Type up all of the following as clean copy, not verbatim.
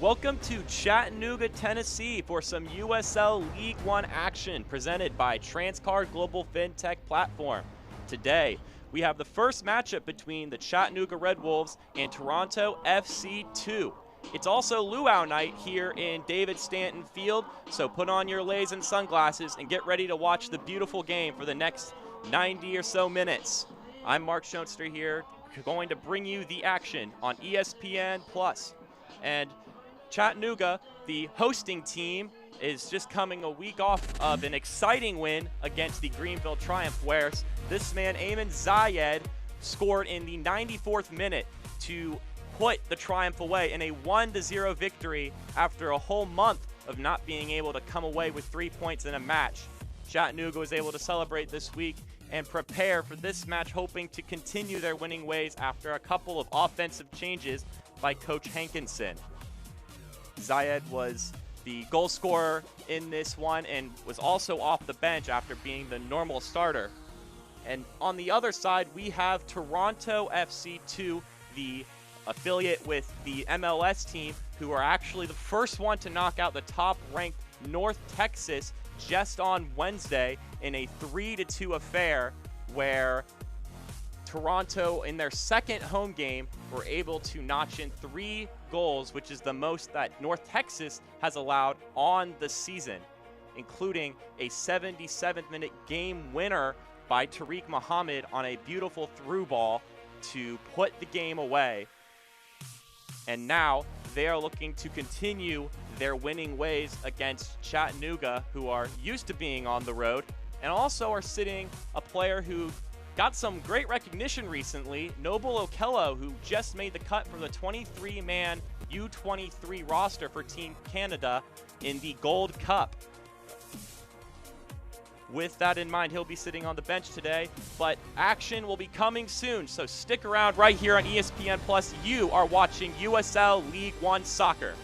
Welcome to Chattanooga, Tennessee for some USL League One action presented by Transcard Global FinTech Platform. Today, we have the first matchup between the Chattanooga Red Wolves and Toronto FC2. It's also luau night here in David Stanton Field, so put on your leis and sunglasses and get ready to watch the beautiful game for the next 90 or so minutes. I'm Mark Schoenster here, going to bring you the action on ESPN+. And Chattanooga, the hosting team, is just coming a week off of an exciting win against the Greenville Triumph, where this man, Ayman Zayed, scored in the 94th minute to put the Triumph away in a 1-0 victory after a whole month of not being able to come away with 3 points in a match. Chattanooga was able to celebrate this week and prepare for this match, hoping to continue their winning ways after a couple of offensive changes by Coach Hankinson. Zayed was the goal scorer in this one and was also off the bench after being the normal starter. And on the other side, we have Toronto FC2, the affiliate with the MLS team, who are actually the first one to knock out the top-ranked North Texas just on Wednesday in a 3-2 affair, where Toronto, in their second home game, were able to notch in 3 goals, which is the most that North Texas has allowed on the season, including a 77th-minute game winner by Tariq Muhammad on a beautiful through ball to put the game away. And now they are looking to continue their winning ways against Chattanooga, who are used to being on the road, and also are sitting a player who got some great recognition recently, Noble Okello, who just made the cut for the 23-man U23 roster for Team Canada in the Gold Cup. With that in mind, he'll be sitting on the bench today, but action will be coming soon, so stick around right here on ESPN+. You are watching USL League One Soccer.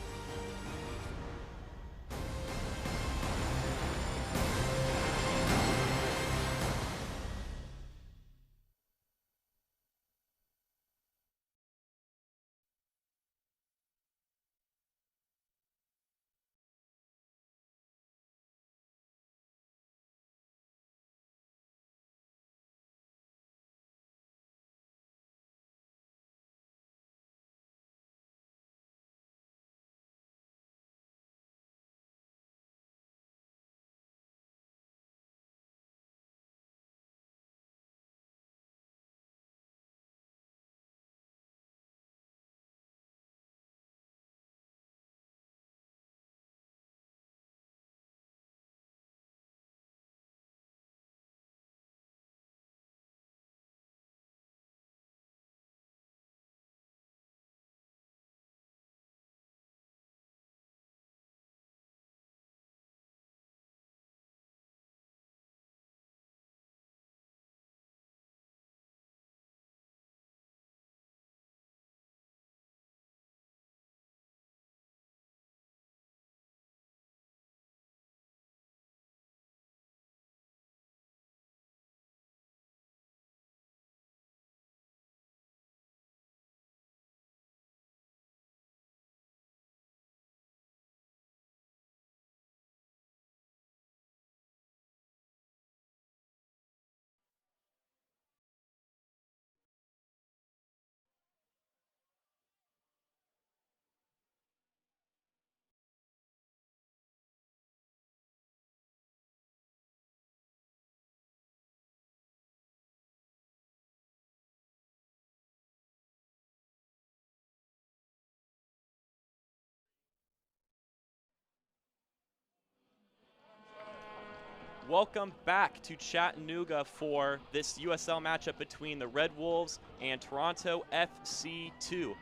Welcome back to Chattanooga for this USL matchup between the Red Wolves and Toronto FC2.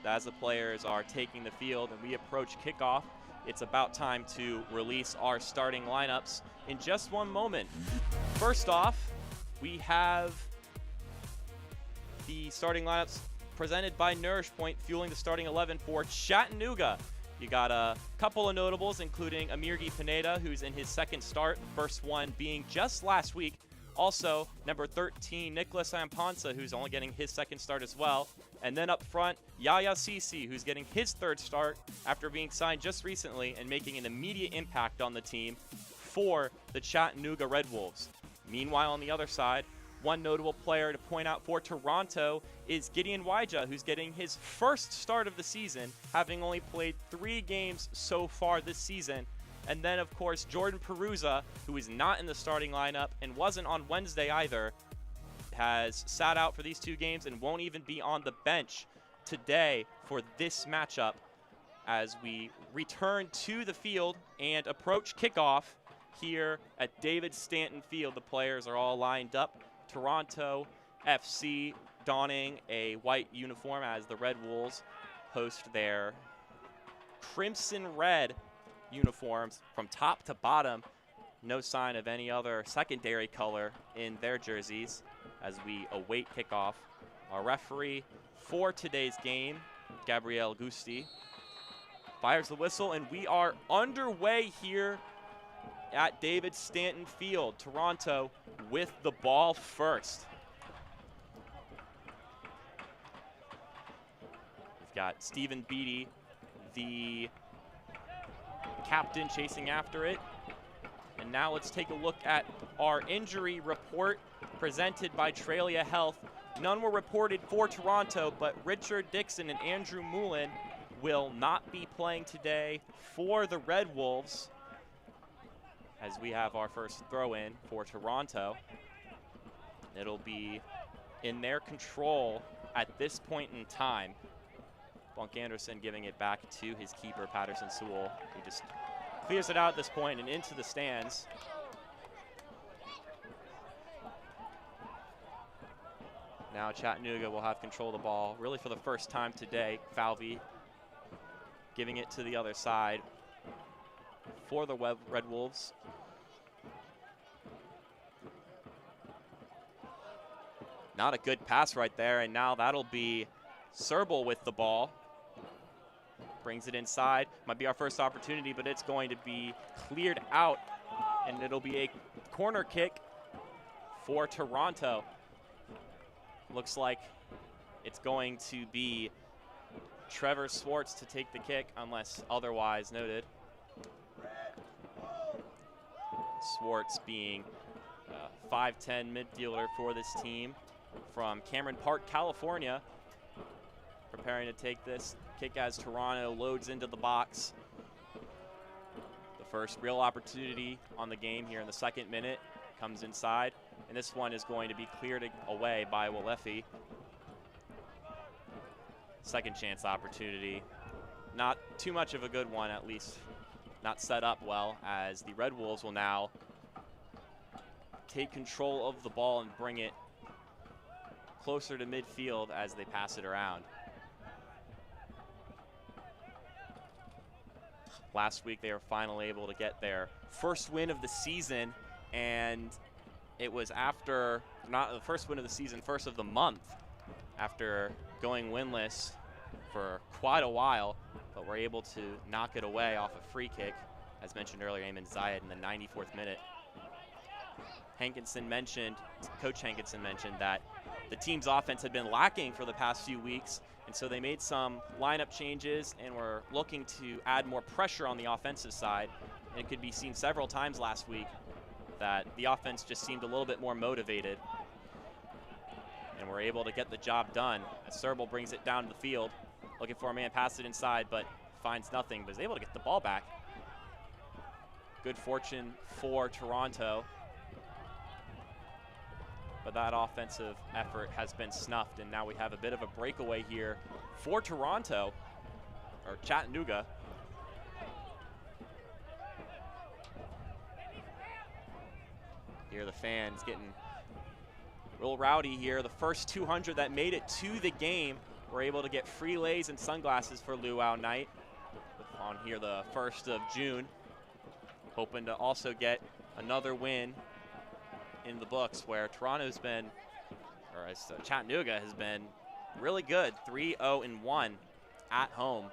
As the players are taking the field and we approach kickoff, it's about time to release our starting lineups in just one moment. First off, we have the starting lineups presented by Nourish Point, fueling the starting 11 for Chattanooga. You got a couple of notables, including Amirgi Pineda, who's in his second start, the first one being just last week. Also, number 13, Nicholas Amponsa, who's only getting his second start as well. And then up front, Yaya Cece, who's getting his third start after being signed just recently and making an immediate impact on the team for the Chattanooga Red Wolves. Meanwhile, on the other side, one notable player to point out for Toronto is Gideon Waija, who's getting his first start of the season, having only played 3 games so far this season. And then, of course, Jordan Perusa, who is not in the starting lineup and wasn't on Wednesday either, has sat out for these 2 games and won't even be on the bench today for this matchup as we return to the field and approach kickoff here at David Stanton Field. The players are all lined up. Toronto FC donning a white uniform as the Red Wolves host their crimson red uniforms from top to bottom. No sign of any other secondary color in their jerseys as we await kickoff. Our referee for today's game, Gabrielle Gusti, fires the whistle, and we are underway here at David Stanton Field. Toronto with the ball first. We've got Stephen Beatty, the captain, chasing after it. And now let's take a look at our injury report presented by Tralia Health. None were reported for Toronto, but Richard Dixon and Andrew Moulin will not be playing today for the Red Wolves, as we have our first throw-in for Toronto. It'll be in their control at this point in time. Bunk Anderson giving it back to his keeper, Patterson Sewell, who just clears it out at this point and into the stands. Now Chattanooga will have control of the ball, really for the first time today. Falvey giving it to the other side for the Red Wolves. Not a good pass right there, and now that'll be Serbel with the ball. Brings it inside. Might be our first opportunity, but it's going to be cleared out, and it'll be a corner kick for Toronto. Looks like it's going to be Trevor Swartz to take the kick, unless otherwise noted. Swartz being a 5'10" midfielder for this team from Cameron Park, California, preparing to take this kick as Toronto loads into the box. The first real opportunity on the game here in the 2nd minute comes inside, and this one is going to be cleared away by Walefi. Second chance opportunity, not too much of a good one, at least not set up well, as the Red Wolves will now take control of the ball and bring it closer to midfield as they pass it around. Last week they were finally able to get their first win of the season, and it was after, not the first win of the season, first of the month, after going winless for quite a while, but were able to knock it away off a free kick, as mentioned earlier, Ayman Zayed in the 94th minute. Coach Hankinson mentioned that the team's offense had been lacking for the past few weeks, and so they made some lineup changes and were looking to add more pressure on the offensive side. And it could be seen several times last week that the offense just seemed a little bit more motivated, and were able to get the job done as Serbel brings it down to the field, looking for a man, pass it inside, but finds nothing, but is able to get the ball back. Good fortune for Toronto, but that offensive effort has been snuffed, and now we have a bit of a breakaway here for Toronto, or Chattanooga. Here the fans getting real rowdy here. The first 200 that made it to the game were able to get free lays and sunglasses for Luau Night on here the 1st of June. Hoping to also get another win in the books, where Toronto's been, or as Chattanooga has been really good, 3-0-1 at home.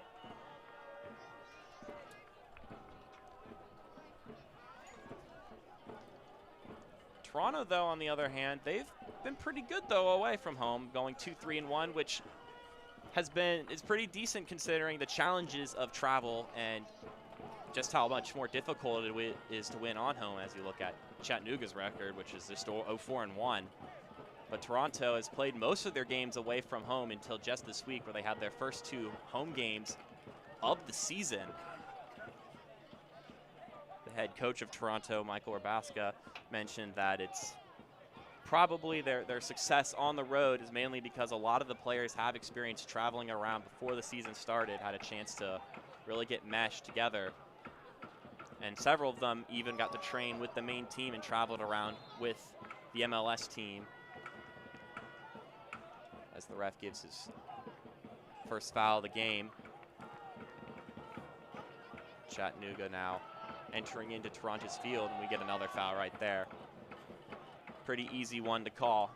Toronto, though, on the other hand, they've been pretty good, though, away from home, going 2-3-1, which is pretty decent considering the challenges of travel and just how much more difficult it is to win on home as you look at Chattanooga's record, which is just 0-4-1. But Toronto has played most of their games away from home until just this week, where they had their first 2 home games of the season. The head coach of Toronto, Michael Rabaska, mentioned that it's probably their success on the road is mainly because a lot of the players have experience traveling around before the season started, had a chance to really get meshed together. And several of them even got to train with the main team and traveled around with the MLS team. As the ref gives his first foul of the game. Chattanooga now entering into Toronto's field, and we get another foul right there. Pretty easy one to call.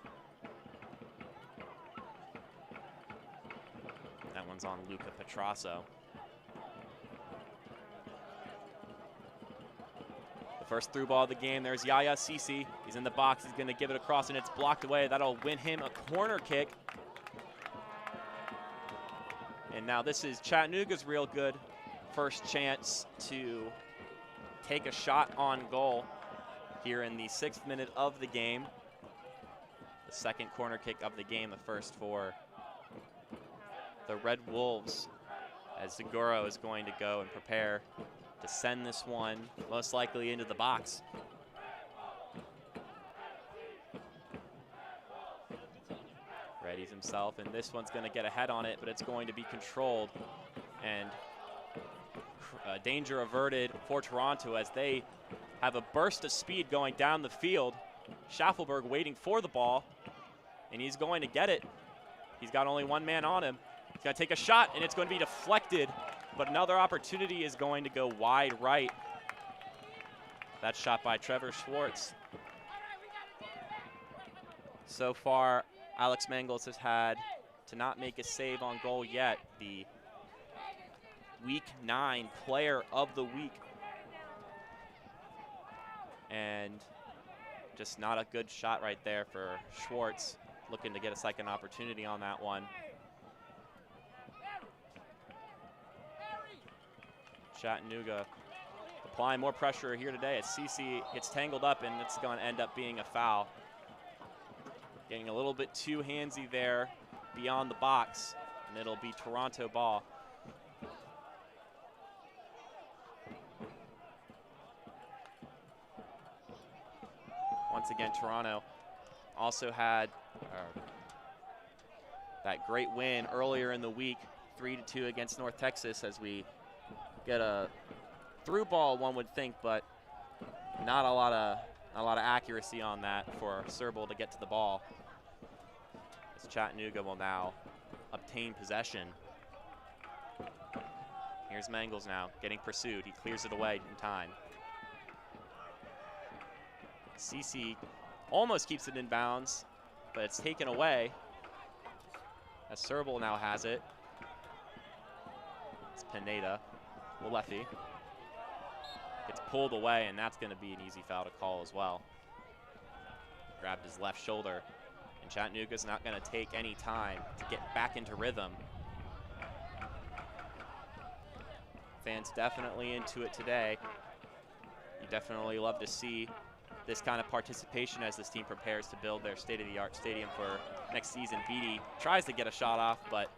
That one's on Luca Petrasso. The first through ball of the game, there's Yaya Sisi. He's in the box, he's gonna give it across, and it's blocked away. That'll win him a corner kick. And now this is Chattanooga's real good first chance to take a shot on goal here in the 6th minute of the game. The second corner kick of the game, the first for the Red Wolves, as Seguro is going to go and prepare to send this one most likely into the box. Readies himself, and this one's going to get a head on it, but it's going to be controlled. And danger averted for Toronto as they have a burst of speed going down the field. Schaffelberg waiting for the ball, and he's going to get it. He's got only one man on him. He's got to take a shot, and it's going to be deflected, but another opportunity is going to go wide right. That shot by Trevor Schwartz. So far, Alex Mangels has had to not make a save on goal yet. The Week 9 Player of the Week. And just not a good shot right there for Schwartz, looking to get a second opportunity on that one. Chattanooga applying more pressure here today as Cece gets tangled up, and it's going to end up being a foul. Getting a little bit too handsy there beyond the box, and it'll be Toronto ball. Once again, Toronto also had that great win earlier in the week, 3-2 against North Texas, as we get a through ball, one would think, but not a lot of accuracy on that for Serbal to get to the ball. As Chattanooga will now obtain possession. Here's Mangels now getting pursued. He clears it away in time. Cece almost keeps it in bounds, but it's taken away as Serbal now has it. It's Pineda, Lefty. Gets pulled away, and that's going to be an easy foul to call as well. Grabbed his left shoulder, and Chattanooga's not going to take any time to get back into rhythm. Fans definitely into it today. You definitely love to see this kind of participation as this team prepares to build their state-of-the-art stadium for next season. Beatty tries to get a shot off, but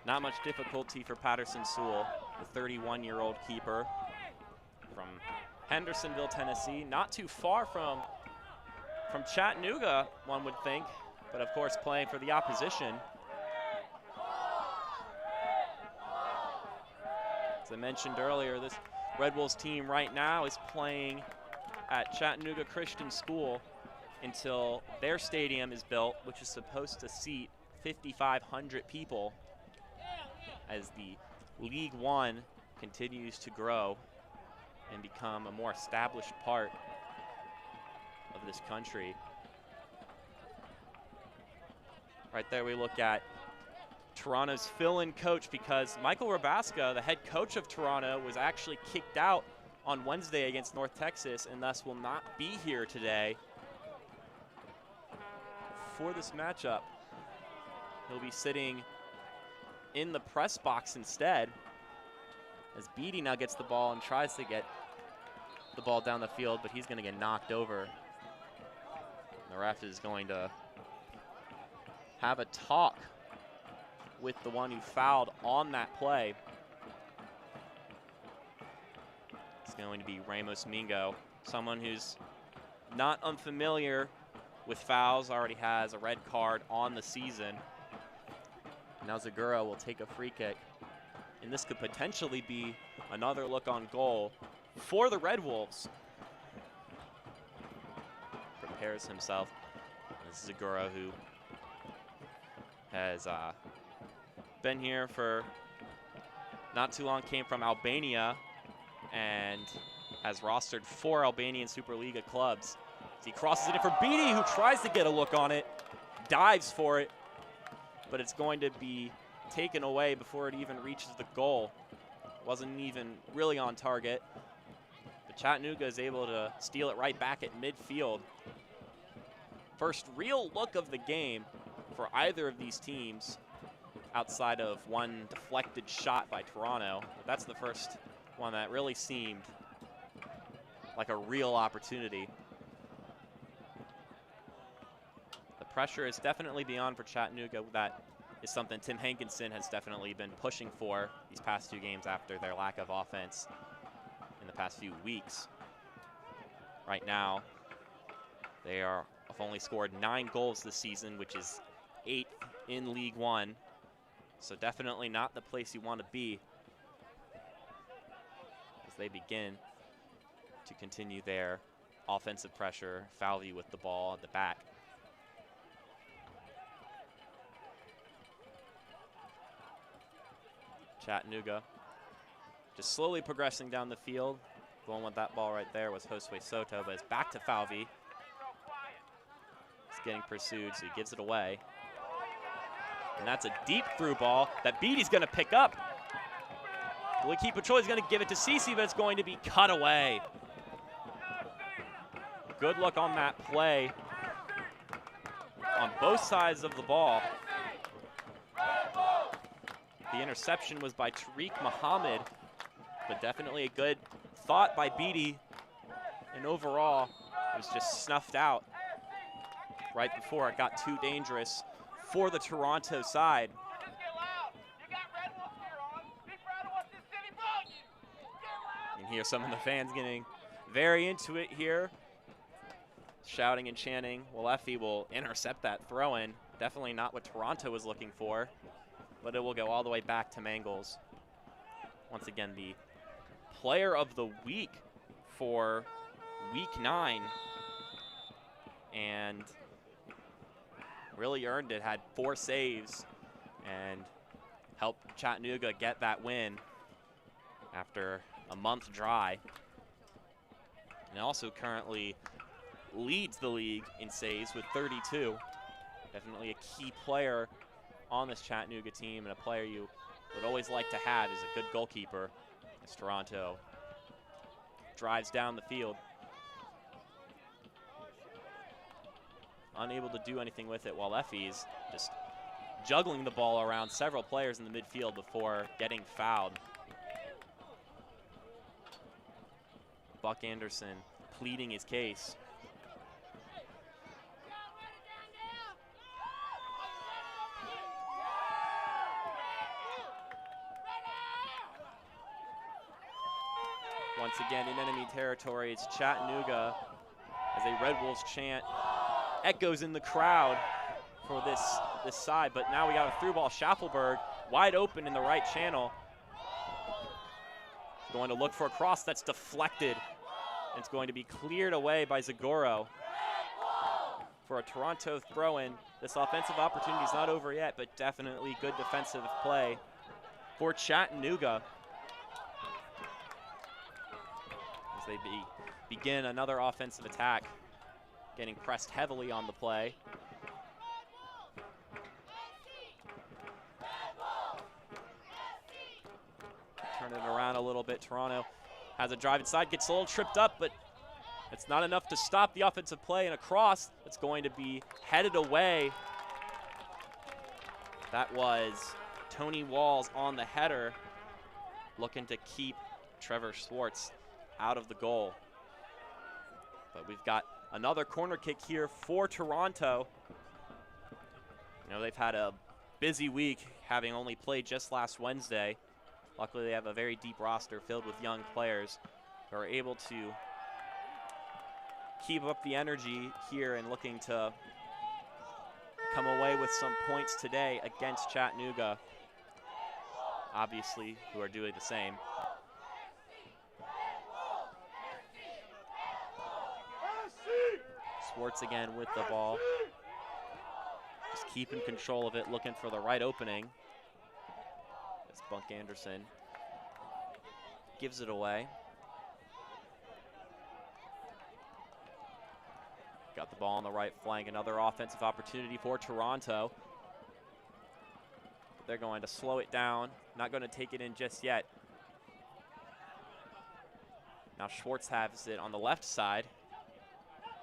not much difficulty for Patterson Sewell, the 31-year-old keeper from Hendersonville, Tennessee. Not too far from Chattanooga, one would think, but of course playing for the opposition. As I mentioned earlier, this Red Wolves team right now is playing at Chattanooga Christian School until their stadium is built, which is supposed to seat 5,500 people as the League One continues to grow and become a more established part of this country. Right there we look at Toronto's fill-in coach, because Michael Rabaska, the head coach of Toronto, was actually kicked out on Wednesday against North Texas and thus will not be here today for this matchup. He'll be sitting in the press box instead. As Beatty now gets the ball and tries to get the ball down the field, but he's going to get knocked over. The ref is going to have a talk with the one who fouled on that play. It's going to be Ramos Mingo, someone who's not unfamiliar with fouls, already has a red card on the season. Now Zagura will take a free kick, and this could potentially be another look on goal for the Red Wolves. Prepares himself. This is Zagura, who has been here for not too long, came from Albania, and has rostered 4 Albanian Superliga clubs. He crosses it in for Beatty, who tries to get a look on it, dives for it, but it's going to be taken away before it even reaches the goal. Wasn't even really on target. But Chattanooga is able to steal it right back at midfield. First real look of the game for either of these teams, outside of one deflected shot by Toronto. But that's the first one that really seemed like a real opportunity. The pressure is definitely beyond for Chattanooga. That is something Tim Hankinson has definitely been pushing for these past 2 games after their lack of offense in the past few weeks. Right now, they have only scored 9 goals this season, which is 8th in League One. So definitely not the place you want to be as they begin to continue their offensive pressure. Falvey with the ball at the back. Chattanooga just slowly progressing down the field. Going with that ball right there was Josue Soto, but it's back to Falvey. He's getting pursued, so he gives it away. And that's a deep through ball that Beatty's going to pick up. Will he keep control? He's going to give it to Cece, but it's going to be cut away. Good look on that play on both sides of the ball. The interception was by Tariq Muhammad, but definitely a good thought by Beatty. And overall, it was just snuffed out right before it got too dangerous for the Toronto side. You can hear some of the fans getting very into it here, shouting and chanting. Well, Effie will intercept that throw-in. Definitely not what Toronto was looking for, but it will go all the way back to Mangles. Once again, the player of the week for week 9. And really earned it, had 4 saves and helped Chattanooga get that win after a month dry. And also currently leads the league in saves with 32. Definitely a key player on this Chattanooga team, and a player you would always like to have is a good goalkeeper, as Toronto drives down the field. Unable to do anything with it, while Effie's just juggling the ball around several players in the midfield before getting fouled. Buck Anderson pleading his case. Once again in enemy territory, it's Chattanooga as a Red Wolves chant echoes in the crowd for this side. But now we got a through ball. Schaffelberg wide open in the right channel. Going to look for a cross that's deflected. It's going to be cleared away by Zagoro for a Toronto throw-in. This offensive opportunity is not over yet, but definitely good defensive play for Chattanooga as they begin another offensive attack, getting pressed heavily on the play. Turn it around a little bit. Toronto has a drive inside, gets a little tripped up, but it's not enough to stop the offensive play, and a cross that's going to be headed away. That was Tony Walls on the header, looking to keep Trevor Schwartz out of the goal. But we've got another corner kick here for Toronto. You know, they've had a busy week, having only played just last Wednesday. Luckily, they have a very deep roster filled with young players who are able to keep up the energy here and looking to come away with some points today against Chattanooga, obviously, who are doing the same. Schwartz again with the ball. Just keeping control of it, looking for the right opening. As Bunk Anderson gives it away. Got the ball on the right flank, another offensive opportunity for Toronto. But they're going to slow it down, not going to take it in just yet. Now Schwartz has it on the left side.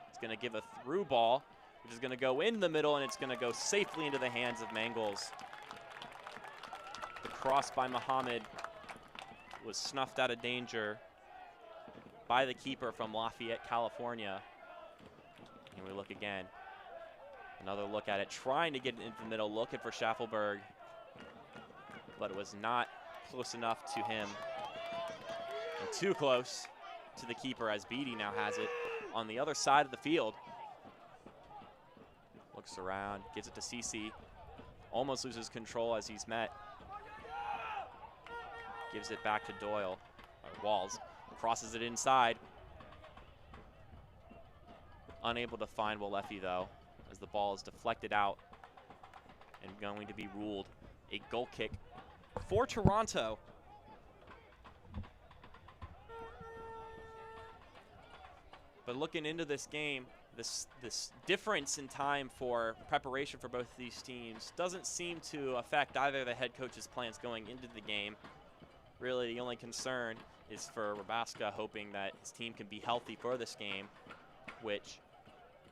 He's going to give a through ball, which is going to go in the middle, and it's going to go safely into the hands of Mangles. The cross by Muhammad was snuffed out of danger by the keeper from Lafayette, California. And we look again. Another look at it, trying to get it into the middle, looking for Schaffelberg. But it was not close enough to him. And too close to the keeper, as Beatty now has it on the other side of the field. Looks around, gives it to CC. Almost loses control as he's met. Gives it back to Doyle, or Walls. Crosses it inside. Unable to find Walefi though, as the ball is deflected out and going to be ruled a goal kick for Toronto. But looking into this game, this difference in time for preparation for both these teams doesn't seem to affect either of the head coach's plans going into the game. Really, the only concern is for Rabaska, hoping that his team can be healthy for this game, which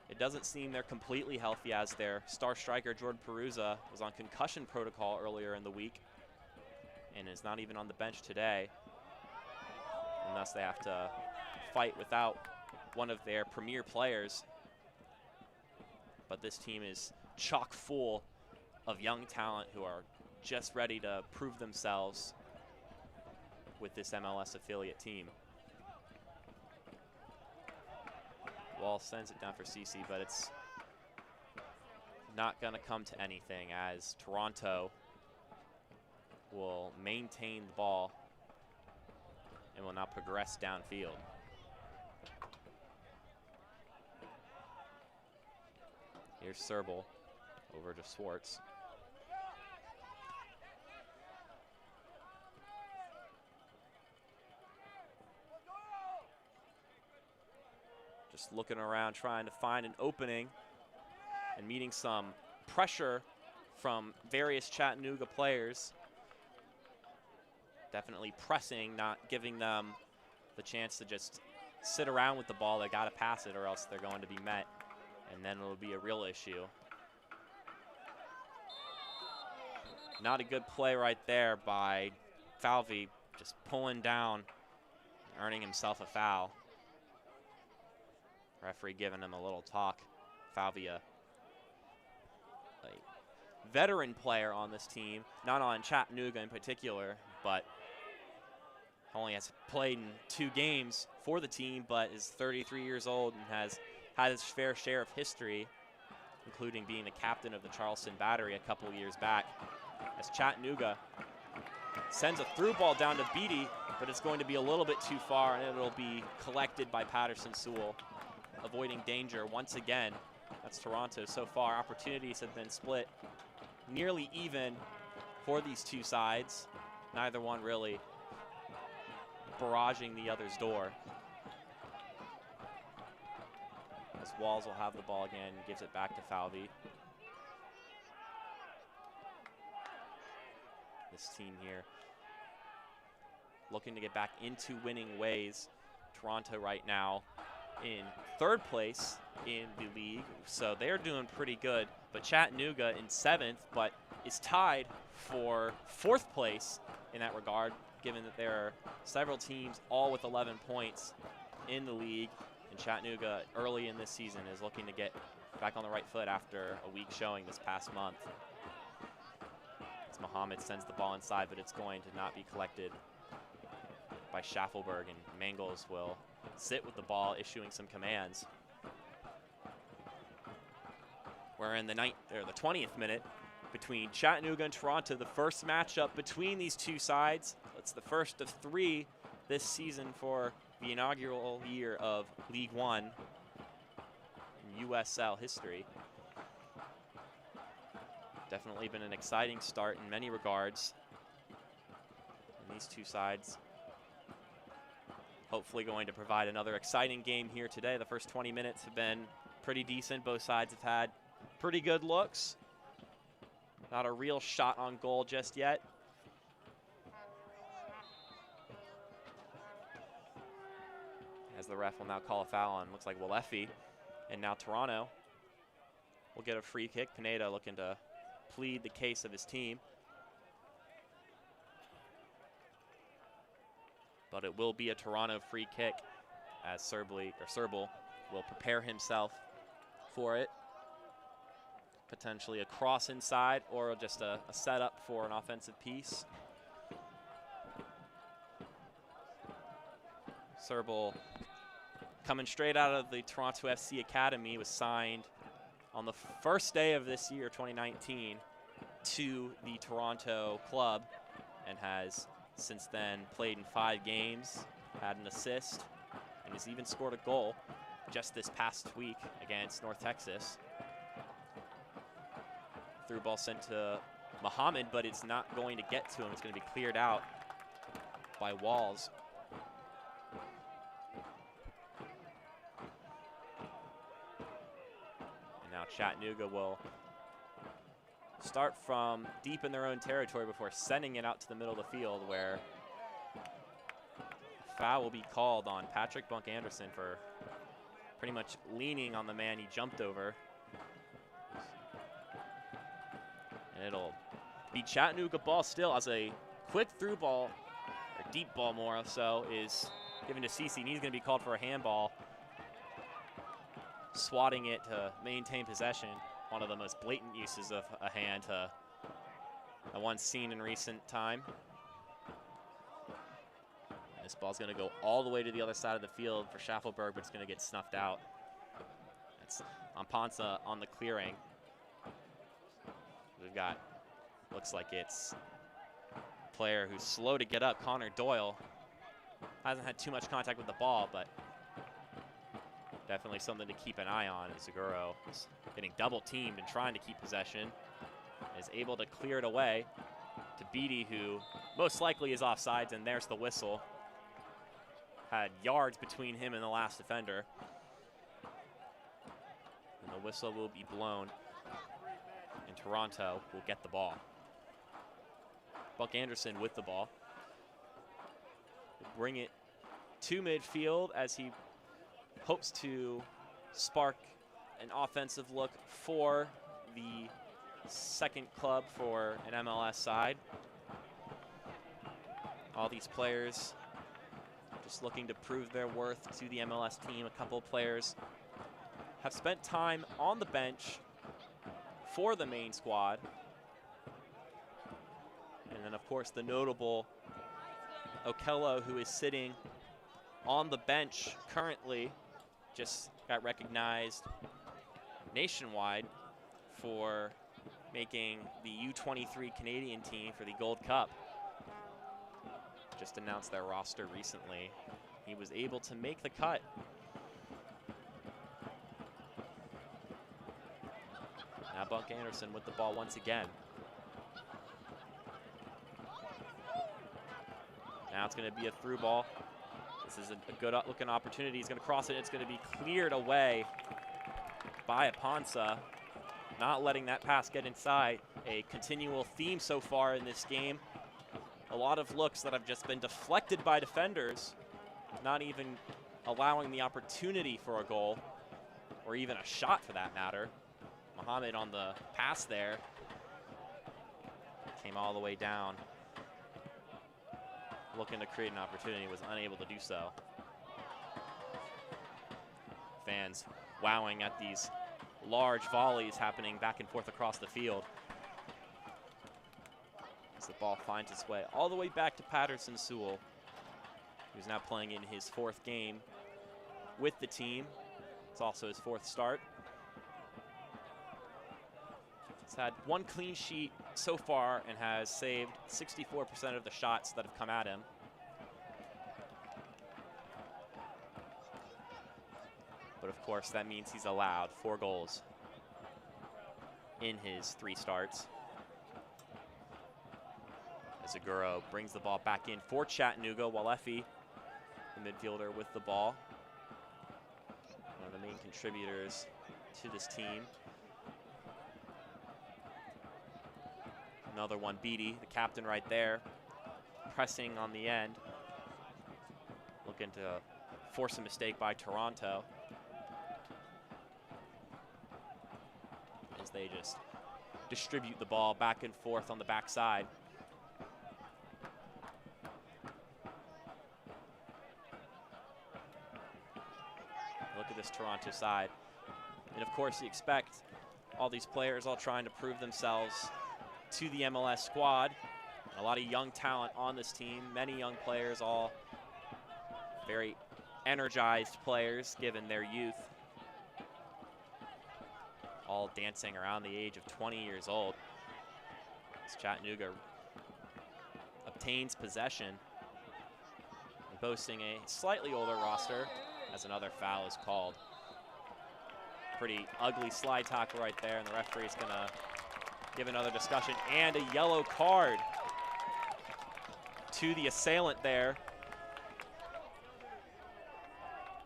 it doesn't seem they're completely healthy, as their star striker Jordan Perusa was on concussion protocol earlier in the week and is not even on the bench today, and thus they have to fight without one of their premier players. But this team is chock full of young talent who are just ready to prove themselves with this MLS affiliate team. Wall sends it down for CC, but it's not going to come to anything, as Toronto will maintain the ball and will now progress downfield. Here's Serbel over to Schwartz. Just looking around, trying to find an opening and meeting some pressure from various Chattanooga players. Definitely pressing, not giving them the chance to just sit around with the ball. They got to pass it or else they're going to be met, and then it'll be a real issue. Not a good play right there by Falvey, just pulling down, earning himself a foul. Referee giving him a little talk. Falvey, a veteran player on this team, not on Chattanooga in particular, but only has played in 2 games for the team, but is 33 years old and has had his fair share of history, including being the captain of the Charleston Battery a couple years back. As Chattanooga sends a through ball down to Beatty, but it's going to be a little bit too far, and it'll be collected by Patterson Sewell, avoiding danger once again. That's Toronto so far. Opportunities have been split nearly even for these two sides. Neither one really barraging the other's door. As Walls will have the ball again, gives it back to Falvey. This team here looking to get back into winning ways. Toronto right now in 3rd place in the league, so they're doing pretty good. But Chattanooga in 7th, but is tied for 4th place in that regard, given that there are several teams all with 11 points in the league. And Chattanooga early in this season is looking to get back on the right foot after a weak showing this past month. As Muhammad sends the ball inside, but it's going to not be collected by Schaffelberg, and Mangles will sit with the ball, issuing some commands. We're in the 20th minute between Chattanooga and Toronto, the first matchup between these two sides. It's the first of 3 this season for the inaugural year of League One in USL history. Definitely been an exciting start in many regards. And these two sides hopefully going to provide another exciting game here today. The first 20 minutes have been pretty decent. Both sides have had pretty good looks. Not a real shot on goal just yet. As the ref will now call a foul on, looks like Walefi. And now Toronto will get a free kick. Pineda looking to plead the case of his team. But it will be a Toronto free kick as Serbal will prepare himself for it. Potentially a cross inside or just a setup for an offensive piece. Serbal, coming straight out of the Toronto FC Academy, was signed on the first day of this year, 2019, to the Toronto club, and has since then played in 5 games, had an assist, and has even scored a goal just this past week against North Texas. Through ball sent to Muhammad, but it's not going to get to him. It's going to be cleared out by Walls. And now Chattanooga will start from deep in their own territory before sending it out to the middle of the field, where foul will be called on Patrick Bunk-Anderson for pretty much leaning on the man he jumped over. And it'll be Chattanooga ball still, as a quick through ball, or deep ball more so, is given to Cece, and he's going to be called for a handball. Swatting it to maintain possession. One of the most blatant uses of a hand, the one seen in recent time. This ball's going to go all the way to the other side of the field for Schaffelberg, but it's going to get snuffed out. That's Ampansa on the clearing. We've got, looks like it's a player who's slow to get up, Connor Doyle. Hasn't had too much contact with the ball, but definitely something to keep an eye on. Zaguro is getting double teamed and trying to keep possession. Is able to clear it away to Beatty, who most likely is offsides, and there's the whistle. Had yards between him and the last defender. And the whistle will be blown. And Toronto will get the ball. Bunk-Anderson with the ball. Will bring it to midfield as he hopes to spark an offensive look for the second club for an MLS side. All these players just looking to prove their worth to the MLS team. A couple of players have spent time on the bench for the main squad. And then, of course, the notable Okello, who is sitting on the bench currently, just got recognized nationwide for making the U23 Canadian team for the Gold Cup. Just announced their roster recently. He was able to make the cut. Now Bunk-Anderson with the ball once again. Now it's going to be a through ball. This is a good looking opportunity. He's going to cross it. It's going to be cleared away by Aponsa. Not letting that pass get inside. A continual theme so far in this game. A lot of looks that have just been deflected by defenders, not even allowing the opportunity for a goal, or even a shot for that matter. Muhammad on the pass there. Came all the way down, looking to create an opportunity, was unable to do so. Fans wowing at these large volleys happening back and forth across the field. As the ball finds its way all the way back to Patterson Sewell, who's now playing in his 4th game with the team. It's also his 4th start. He's had 1 clean sheet so far and has saved 64% of the shots that have come at him. But of course, that means he's allowed 4 goals in his 3 starts. As Aguro brings the ball back in for Chattanooga, while Effie, the midfielder, with the ball. One of the main contributors to this team. Another one, Beatty, the captain right there, pressing on the end. Looking to force a mistake by Toronto. As they just distribute the ball back and forth on the backside. Look at this Toronto side. And of course you expect all these players all trying to prove themselves to the MLS squad. A lot of young talent on this team, many young players, all very energized players given their youth. All dancing around the age of 20 years old. As Chattanooga obtains possession, boasting a slightly older roster as another foul is called. Pretty ugly slide tackle right there, and the referee's gonna give another discussion, and a yellow card to the assailant there.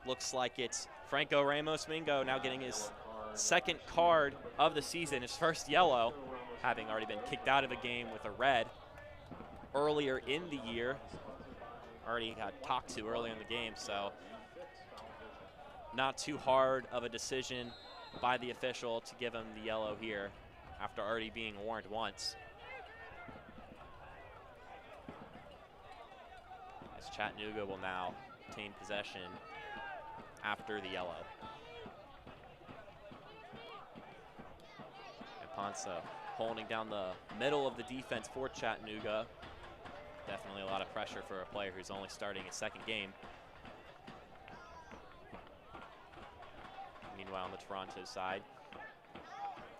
Looks like it's Franco Ramos Mingo now getting his 2nd card of the season, his 1st yellow, having already been kicked out of a game with a red earlier in the year. Already got talked to earlier in the game, so not too hard of a decision by the official to give him the yellow here after already being warned once. As Chattanooga will now obtain possession after the yellow. And Ponce holding down the middle of the defense for Chattanooga. Definitely a lot of pressure for a player who's only starting his 2nd game. Meanwhile, on the Toronto side,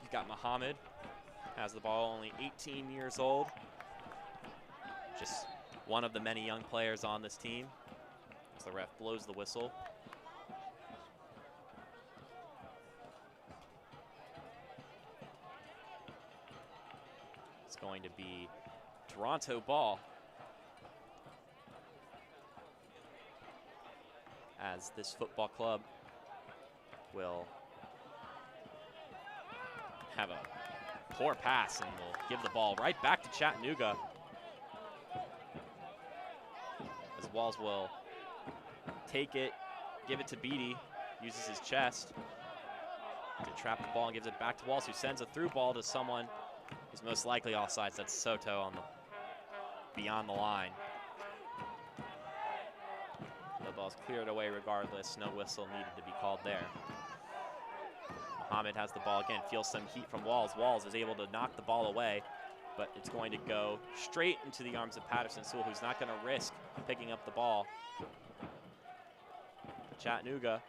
you've got Muhammad, has the ball, only 18 years old. Just one of the many young players on this team. As the ref blows the whistle. It's going to be Toronto ball. As this football club will have a poor pass and will give the ball right back to Chattanooga. As Walls will take it, give it to Beatty, uses his chest to trap the ball and gives it back to Walls, who sends a through ball to someone who's most likely offsides. That's Soto on the beyond the line. The ball's cleared away regardless. No whistle needed to be called there. Muhammad has the ball again, feels some heat from Walls. Walls is able to knock the ball away, but it's going to go straight into the arms of Patterson Sewell, who's not going to risk picking up the ball. Chattanooga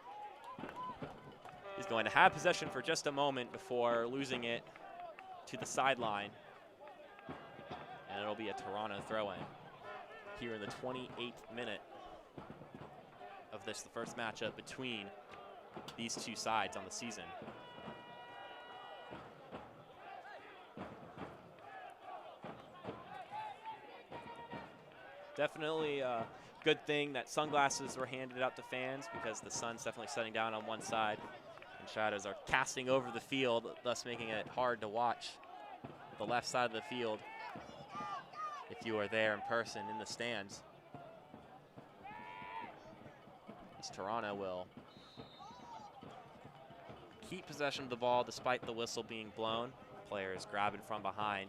is going to have possession for just a moment before losing it to the sideline. And it'll be a Toronto throw-in here in the 28th minute of this, the first matchup between these two sides on the season. Definitely a good thing that sunglasses were handed out to fans, because the sun's definitely setting down on one side and shadows are casting over the field, thus making it hard to watch the left side of the field if you are there in person in the stands. As Toronto will keep possession of the ball despite the whistle being blown. Players grabbing from behind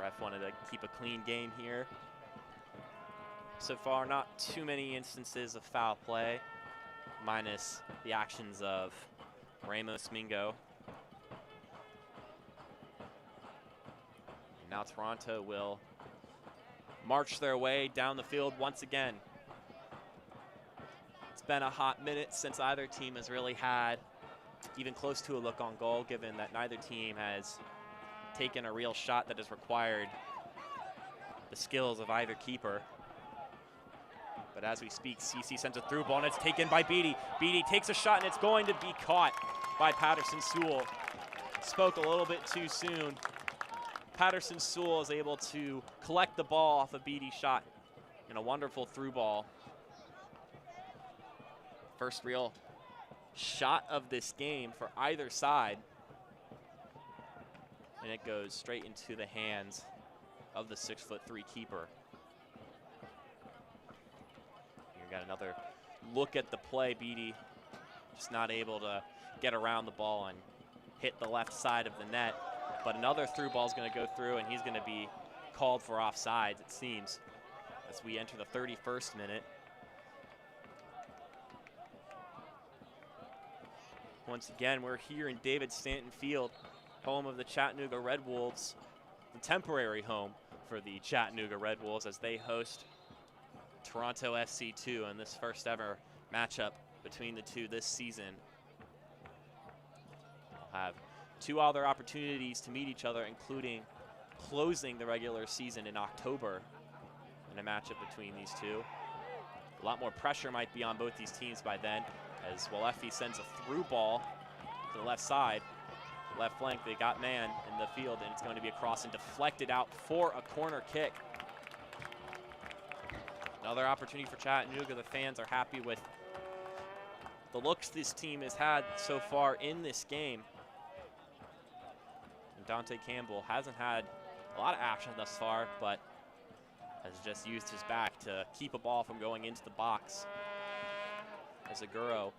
Ref wanted to keep a clean game here. So far, not too many instances of foul play, minus the actions of Ramos Mingo. And now Toronto will march their way down the field once again. It's been a hot minute since either team has really had even close to a look on goal, given that neither team has taken a real shot that has required the skills of either keeper. But as we speak, CC sends a through ball, and it's taken by Beatty. Beatty takes a shot, and it's going to be caught by Patterson Sewell. Spoke a little bit too soon. Patterson Sewell is able to collect the ball off a Beatty shot in a wonderful through ball. First real shot of this game for either side. And it goes straight into the hands of the 6'3" keeper. Got another look at the play. Beatty just not able to get around the ball and hit the left side of the net. But another through ball is going to go through, and he's going to be called for offsides, it seems, as we enter the 31st minute. Once again, we're here in David Stanton Field, home of the Chattanooga Red Wolves, the temporary home for the Chattanooga Red Wolves as they host Toronto FC2 in this first ever matchup between the two this season. We'll have two other opportunities to meet each other, including closing the regular season in October in a matchup between these two. A lot more pressure might be on both these teams by then, as Walefi sends a through ball to the left side. Left flank, they got man in the field, and it's going to be a cross and deflected out for a corner kick. Another opportunity for Chattanooga. The fans are happy with the looks this team has had so far in this game. And Dante Campbell hasn't had a lot of action thus far, but has just used his back to keep a ball from going into the box. As Aguro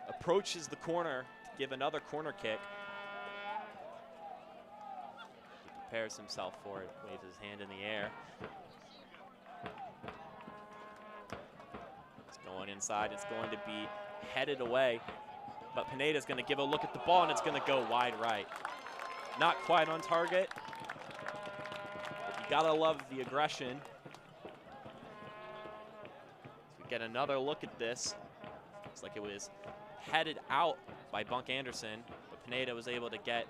approaches the corner to give another corner kick. He prepares himself for it, waves his hand in the air. Going inside, it's going to be headed away, but Pineda's going to give a look at the ball, and it's going to go wide right. Not quite on target, but you gotta love the aggression. So we get another look at this. Looks like it was headed out by Bunk Anderson, but Pineda was able to get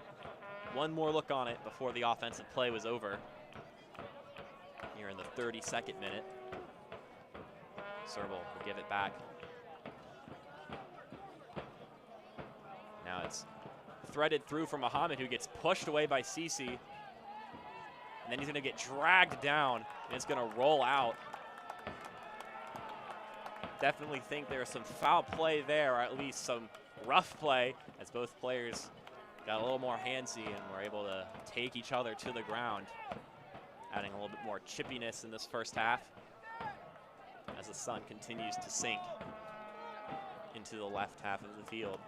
one more look on it before the offensive play was over here in the 32nd minute. Serble will give it back. Now it's threaded through for Muhammad, who gets pushed away by Cece. And then he's going to get dragged down, and it's going to roll out. Definitely think there's some foul play there, or at least some rough play, as both players got a little more handsy and were able to take each other to the ground, adding a little bit more chippiness in this first half as the sun continues to sink into the left half of the field,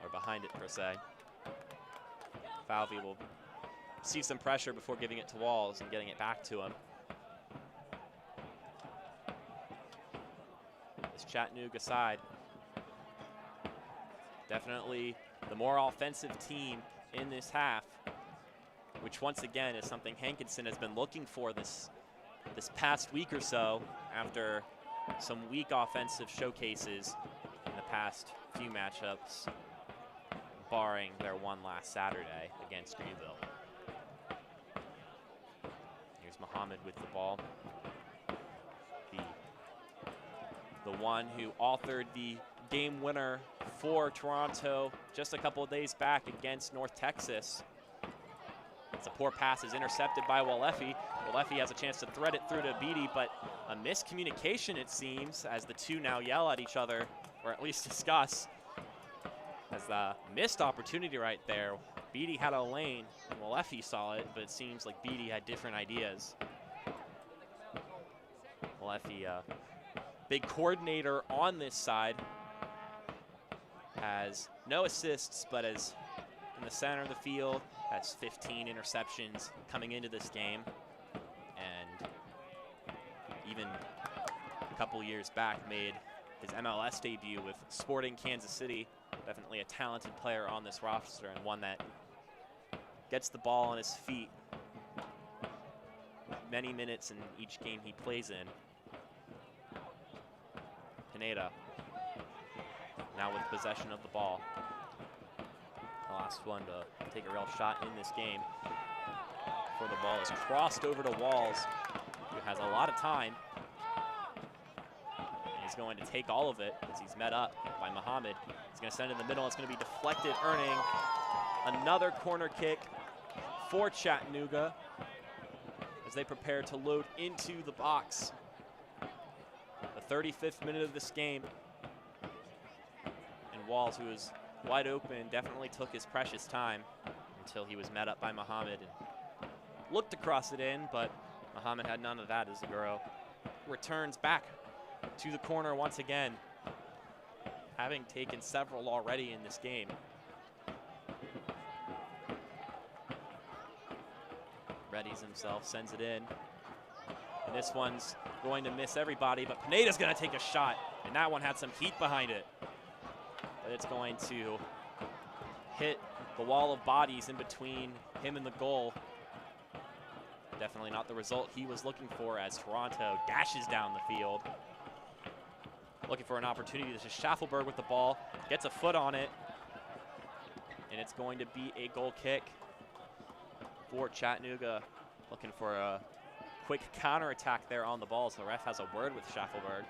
or behind it per se. Falvey will see some pressure before giving it to Walls and getting it back to him. This Chattanooga side, definitely the more offensive team in this half, which once again is something Hankinson has been looking for this past week or so, after some weak offensive showcases in the past few matchups, barring their one last Saturday against Greenville. Here's Muhammad with the ball. The one who authored the game winner for Toronto just a couple of days back against North Texas. It's a poor pass is intercepted by Walefi. Walefi has a chance to thread it through to Beatty, but a miscommunication, it seems, as the two now yell at each other, or at least discuss. As a missed opportunity right there. Beatty had a lane, and Walefi saw it, but it seems like Beatty had different ideas. Walefi, big coordinator on this side, has no assists, but has in the center of the field, has 15 interceptions coming into this game. And even a couple years back made his MLS debut with Sporting Kansas City. Definitely a talented player on this roster and one that gets the ball on his feet many minutes in each game he plays in. Pineda now with possession of the ball. The last one to take a real shot in this game before the ball is crossed over to Walls, who has a lot of time. And he's going to take all of it as he's met up by Muhammad. He's going to send it in the middle. It's going to be deflected, earning another corner kick for Chattanooga as they prepare to load into the box. The 35th minute of this game. And Walls, who is wide open, definitely took his precious time until he was met up by Muhammad and looked to cross it in, but Muhammad had none of that as Zaguro returns back to the corner once again, having taken several already in this game. Readies himself, sends it in. And this one's going to miss everybody, but Pineda's going to take a shot, and that one had some heat behind it. But it's going to hit the wall of bodies in between him and the goal. Definitely not the result he was looking for as Toronto dashes down the field. Looking for an opportunity. This is Schaffelberg with the ball, gets a foot on it, and it's going to be a goal kick for Chattanooga. Looking for a quick counterattack there on the ball, so the ref has a word with Schaffelberg.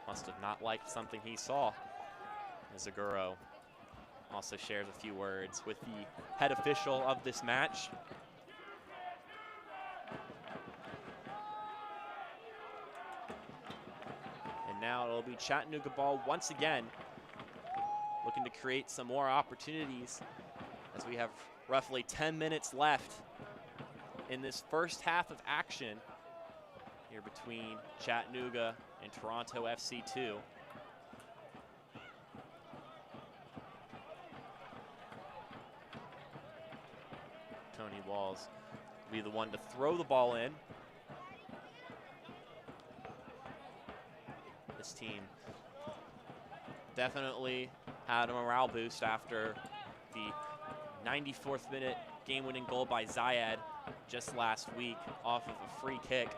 Must have not liked something he saw. Zaguro also shares a few words with the head official of this match. And now it'll be Chattanooga ball once again, looking to create some more opportunities as we have roughly 10 minutes left in this first half of action here between Chattanooga and Toronto FC2. Tony Walls will be the one to throw the ball in. This team definitely had a morale boost after the 94th minute game-winning goal by Zayed just last week off of a free kick.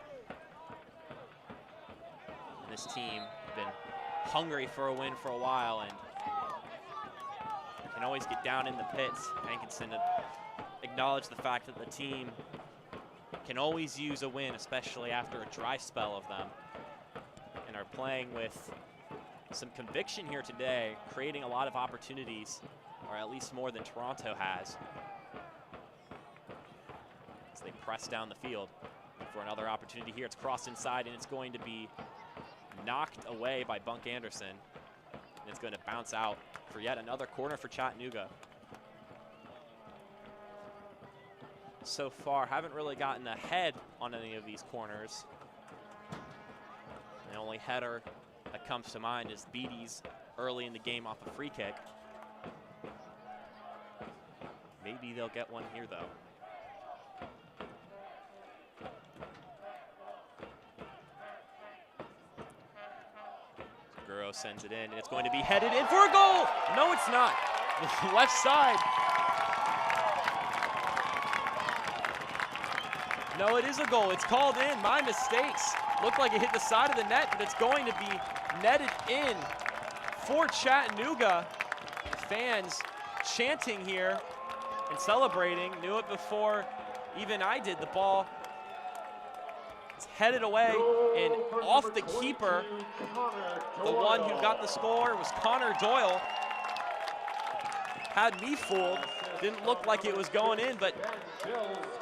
And this team been hungry for a win for a while and can always get down in the pits. Hankinson acknowledged the fact that the team can always use a win, especially after a dry spell of them, and are playing with some conviction here today, creating a lot of opportunities, or at least more than Toronto has, as they press down the field for another opportunity here. It's crossed inside, and it's going to be knocked away by Bunk Anderson, and it's going to bounce out for yet another corner for Chattanooga. So far, haven't really gotten ahead on any of these corners. The only header that comes to mind is Beatty's early in the game off a free kick. Maybe they'll get one here, though. Guro sends it in, and it's going to be headed in for a goal! No, it's not. Left side. No, it is a goal. It's called in. My mistakes. Looked like it hit the side of the net, but it's going to be netted in for Chattanooga. Fans chanting here and celebrating. Knew it before even I did. The ball is headed away and off the keeper. The one who got the score was Connor Doyle. Had me fooled. Didn't look like it was going in, but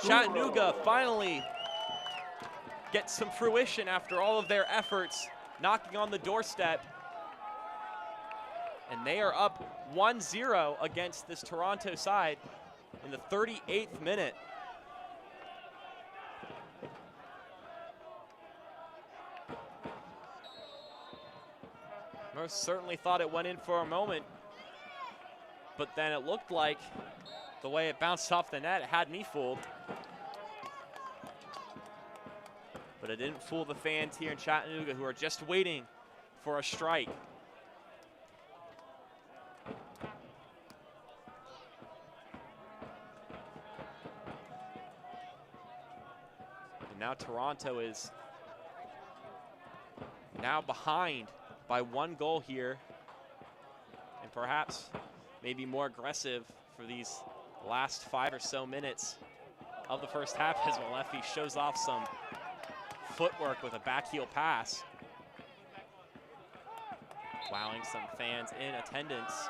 Chattanooga finally gets some fruition after all of their efforts, knocking on the doorstep. And they are up 1-0 against this Toronto side in the 38th minute. Most certainly thought it went in for a moment. but then it looked like the way it bounced off the net, it had me fooled. But it didn't fool the fans here in Chattanooga who are just waiting for a strike. And now Toronto is now behind by 1 goal here, and perhaps maybe more aggressive for these last 5 or so minutes of the first half as Malefi shows off some footwork with a backheel pass, wowing some fans in attendance.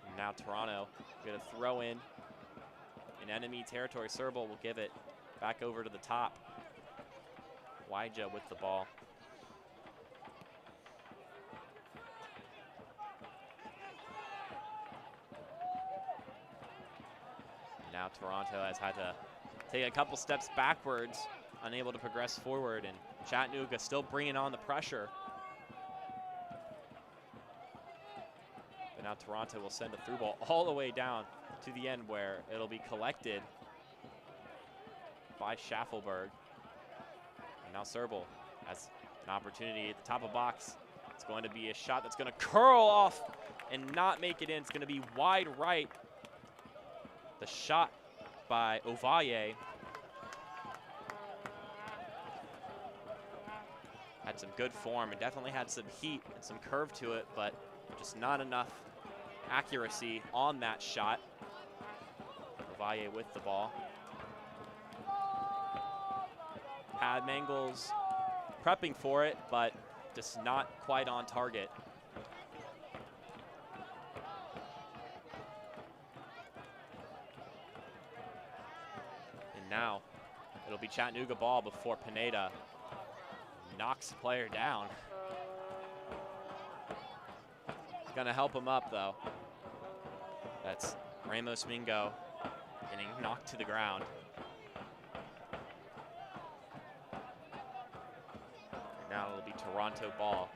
And now Toronto going to throw in enemy territory. Serbal will give it back over to the top. Wyja with the ball. Now Toronto has had to take a couple steps backwards, unable to progress forward, and Chattanooga still bringing on the pressure. But now Toronto will send a through ball all the way down to the end where it'll be collected by Schaffelberg. And now Serbal has an opportunity at the top of the box. It's going to be a shot that's going to curl off and not make it in. It's going to be wide right. The shot by Ovalle had some good form and definitely had some heat and some curve to it, but just not enough accuracy on that shot. Ovalle with the ball. Had Mangles prepping for it, but just not quite on target. And now it'll be Chattanooga ball before Pineda knocks the player down. It's gonna help him up though. That's Ramos Mingo getting knocked to the ground. And now it'll be Toronto ball.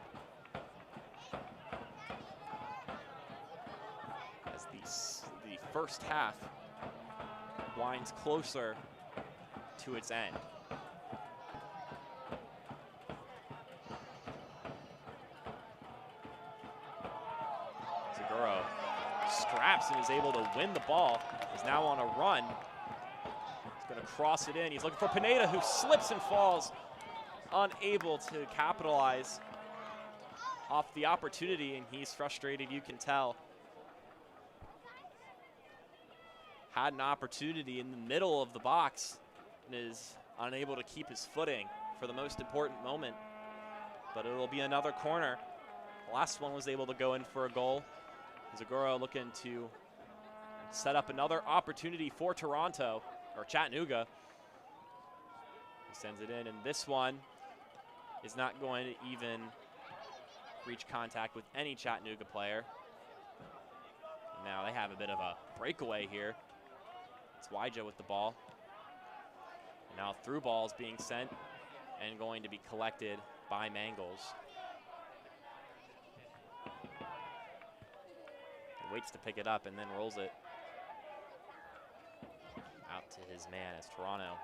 As the first half winds closer to its end. Seguro straps and is able to win the ball. Is now on a run. He's going to cross it in. He's looking for Pineda, who slips and falls, unable to capitalize off the opportunity, and he's frustrated, you can tell. Had an opportunity in the middle of the box and is unable to keep his footing for the most important moment. But it'll be another corner. The last one was able to go in for a goal. Seguro looking to set up another opportunity for Toronto, or Chattanooga. He sends it in, and this one is not going to even reach contact with any Chattanooga player. And now they have a bit of a breakaway here. It's Wyja with the ball. And now through ball is being sent and going to be collected by Mangles. He waits to pick it up and then rolls it out to his man as Toronto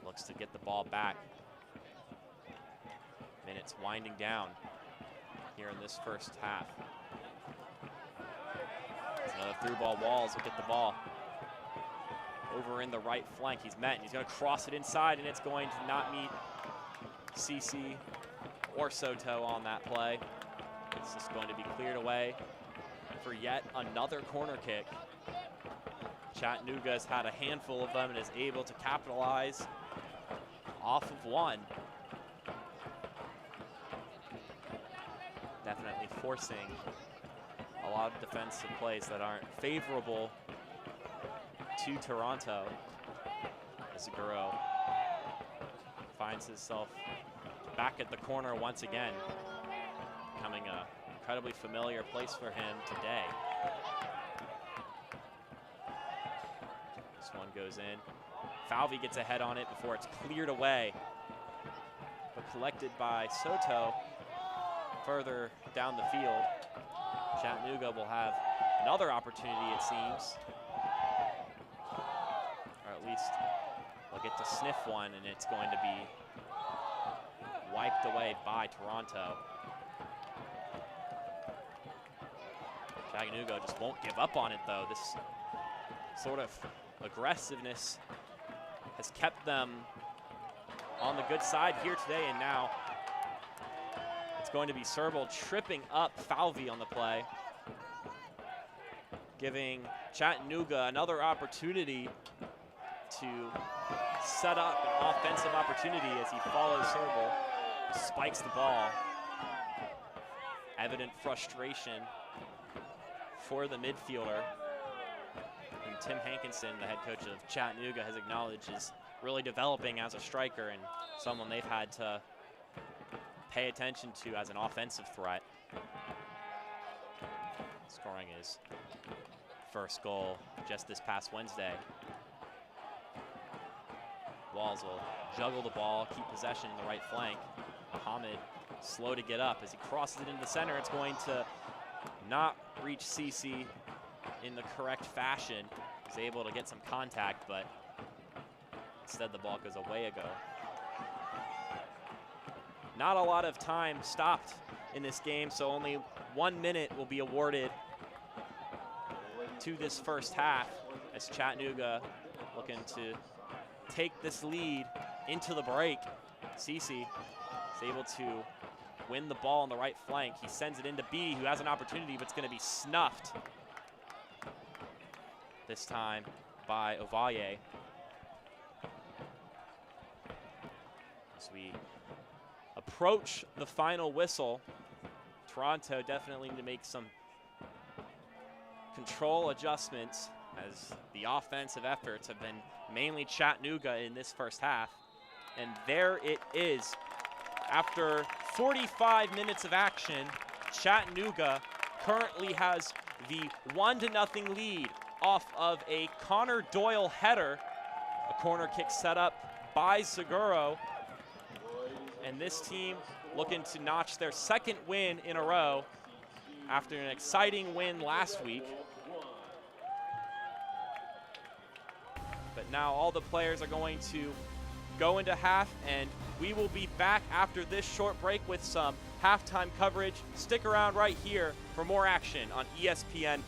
looks to get the ball back. Minutes winding down here in this first half. It's another through ball. Walls will get the ball over in the right flank. He's met, and he's going to cross it inside, and it's going to not meet CC or Soto on that play. It's just going to be cleared away for yet another corner kick. Chattanooga has had a handful of them and is able to capitalize off of one. Definitely forcing a lot of defensive plays that aren't favorable to Toronto. Seguro finds himself back at the corner once again, becoming an incredibly familiar place for him today. This one goes in. Falvey gets a head on it before it's cleared away. But collected by Soto further down the field. Chattanooga will have another opportunity, it seems. Or at least they'll get to sniff one, and it's going to be wiped away by Toronto. Chattanooga just won't give up on it, though. This sort of aggressiveness has kept them on the good side here today, and now it's going to be Serval tripping up Falvey on the play, giving Chattanooga another opportunity to set up an offensive opportunity as he follows Serval, spikes the ball. Evident frustration for the midfielder. And Tim Hankinson, the head coach of Chattanooga, has acknowledged is really developing as a striker and someone they've had to pay attention to as an offensive threat. Scoring his first goal just this past Wednesday. Walls will juggle the ball, keep possession in the right flank. Muhammad slow to get up as he crosses it into the center. It's going to not reach CC in the correct fashion. He's able to get some contact, but instead the ball goes away ago. Not a lot of time stopped in this game, so only 1 minute will be awarded to this first half as Chattanooga looking to take this lead into the break. CC is able to win the ball on the right flank. He sends it into B, who has an opportunity, but it's going to be snuffed this time by Ovalle. As we approach the final whistle, Toronto definitely need to make some control adjustments as the offensive efforts have been mainly Chattanooga in this first half. And there it is. After 45 minutes of action, Chattanooga currently has the 1-0 lead off of a Connor Doyle header. A corner kick set up by Seguro. And this team looking to notch their second win in a row after an exciting win last week. But now all the players are going to go into half, and we will be back after this short break with some halftime coverage. Stick around right here for more action on ESPN+.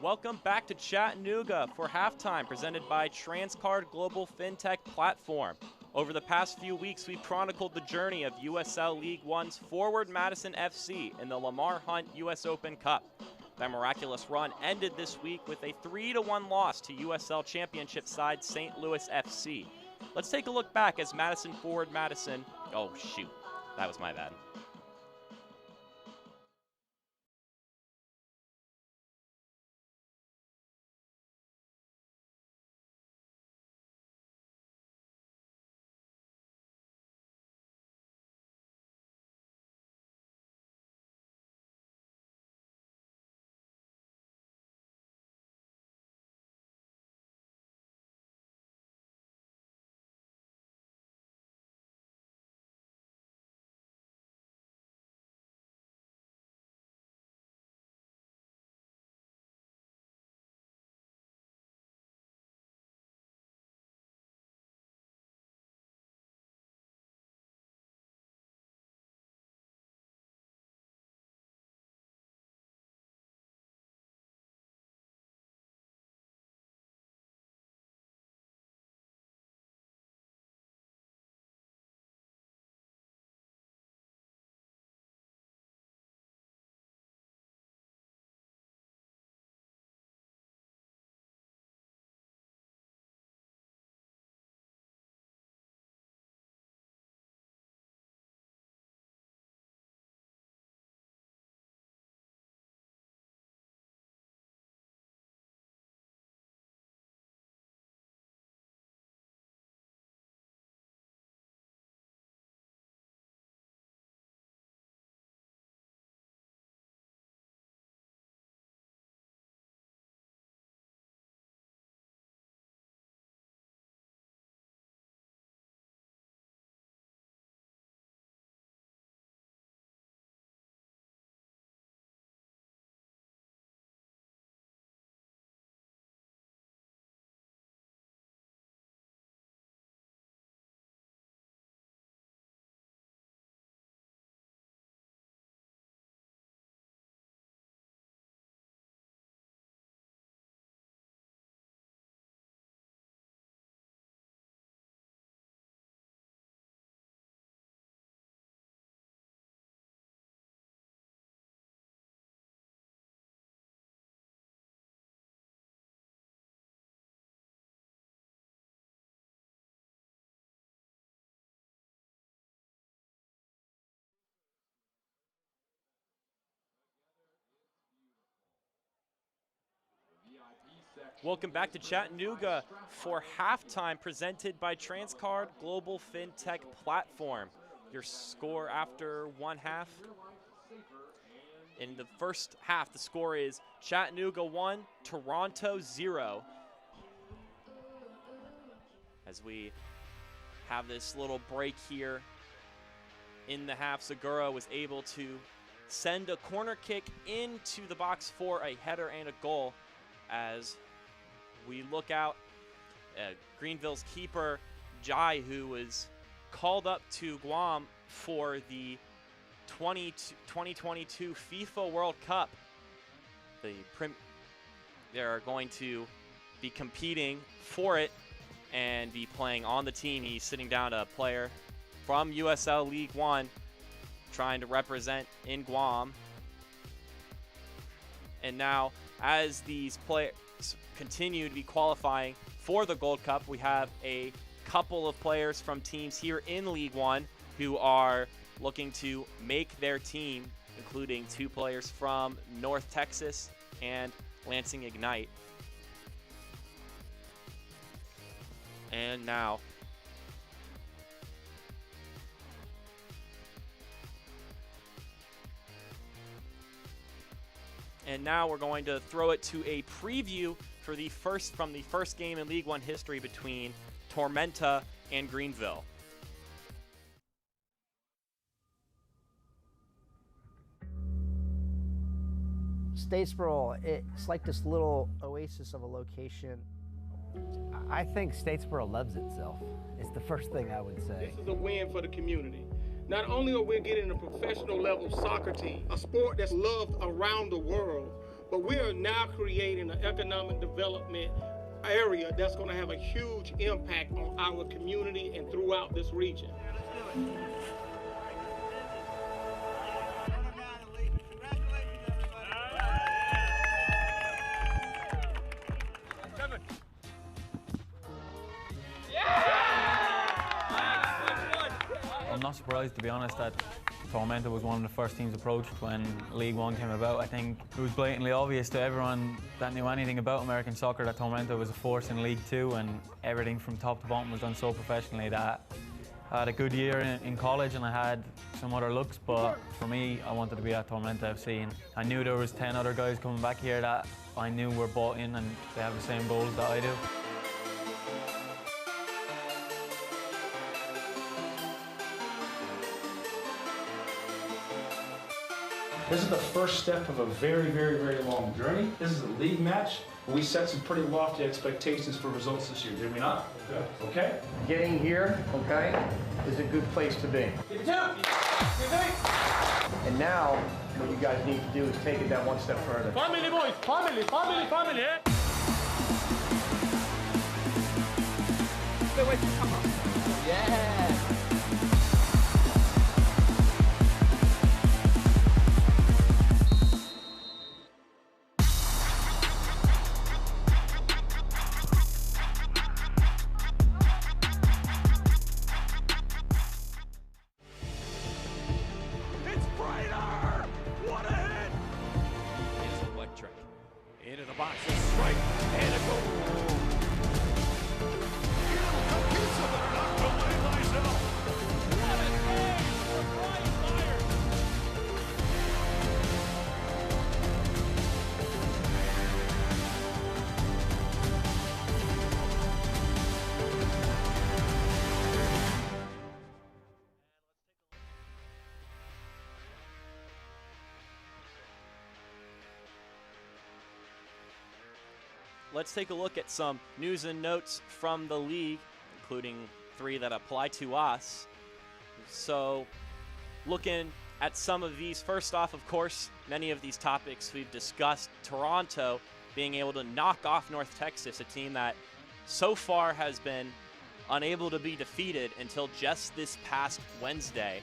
Welcome back to Chattanooga for halftime, presented by Transcard Global FinTech Platform. Over the past few weeks, we've chronicled the journey of USL League One's Forward Madison FC in the Lamar Hunt US Open Cup. Their miraculous run ended this week with a 3-1 loss to USL Championship side St. Louis FC. Let's take a look back as Madison Forward Madison, oh shoot, that was my bad. Welcome back to Chattanooga for halftime presented by Transcard Global FinTech Platform. Your score after one half. In the first half, the score is Chattanooga 1, Toronto 0. As we have this little break here in the half, Segura was able to send a corner kick into the box for a header and a goal. As we look out, Greenville's keeper, Jai, who was called up to Guam for the 2022 FIFA World Cup. They're going to be competing for it and be playing on the team. He's sitting down a player from USL League One trying to represent in Guam. And now, as these players continue to be qualifying for the Gold Cup, we have a couple of players from teams here in League One who are looking to make their team, including 2 players from North Texas and Lansing Ignite. And now, we're going to throw it to a preview for the first game in League One history between Tormenta and Greenville. Statesboro, it's like this little oasis of a location. I think Statesboro loves itself. It's the first thing I would say. This is a win for the community. Not only are we getting a professional level soccer team, a sport that's loved around the world, but we are now creating an economic development area that's going to have a huge impact on our community and throughout this region. I'm not surprised, to be honest, that Tormenta was one of the first teams approached when League One came about. I think it was blatantly obvious to everyone that knew anything about American soccer that Tormenta was a force in League Two, and everything from top to bottom was done so professionally that I had a good year in college and I had some other looks, but for me, I wanted to be at Tormenta FC, and I knew there was 10 other guys coming back here that I knew were bought in and they have the same goals that I do. This is the first step of a very, very, very long journey. This is a league match. We set some pretty lofty expectations for results this year, did we not? Okay? Getting here, okay, is a good place to be. And now, what you guys need to do is take it that one step further. Family boys, family. Yeah! Let's take a look at some news and notes from the league, including 3 that apply to us. So, looking at some of these, first off, of course, many of these topics we've discussed. Toronto being able to knock off North Texas, a team that so far has been unable to be defeated until just this past Wednesday.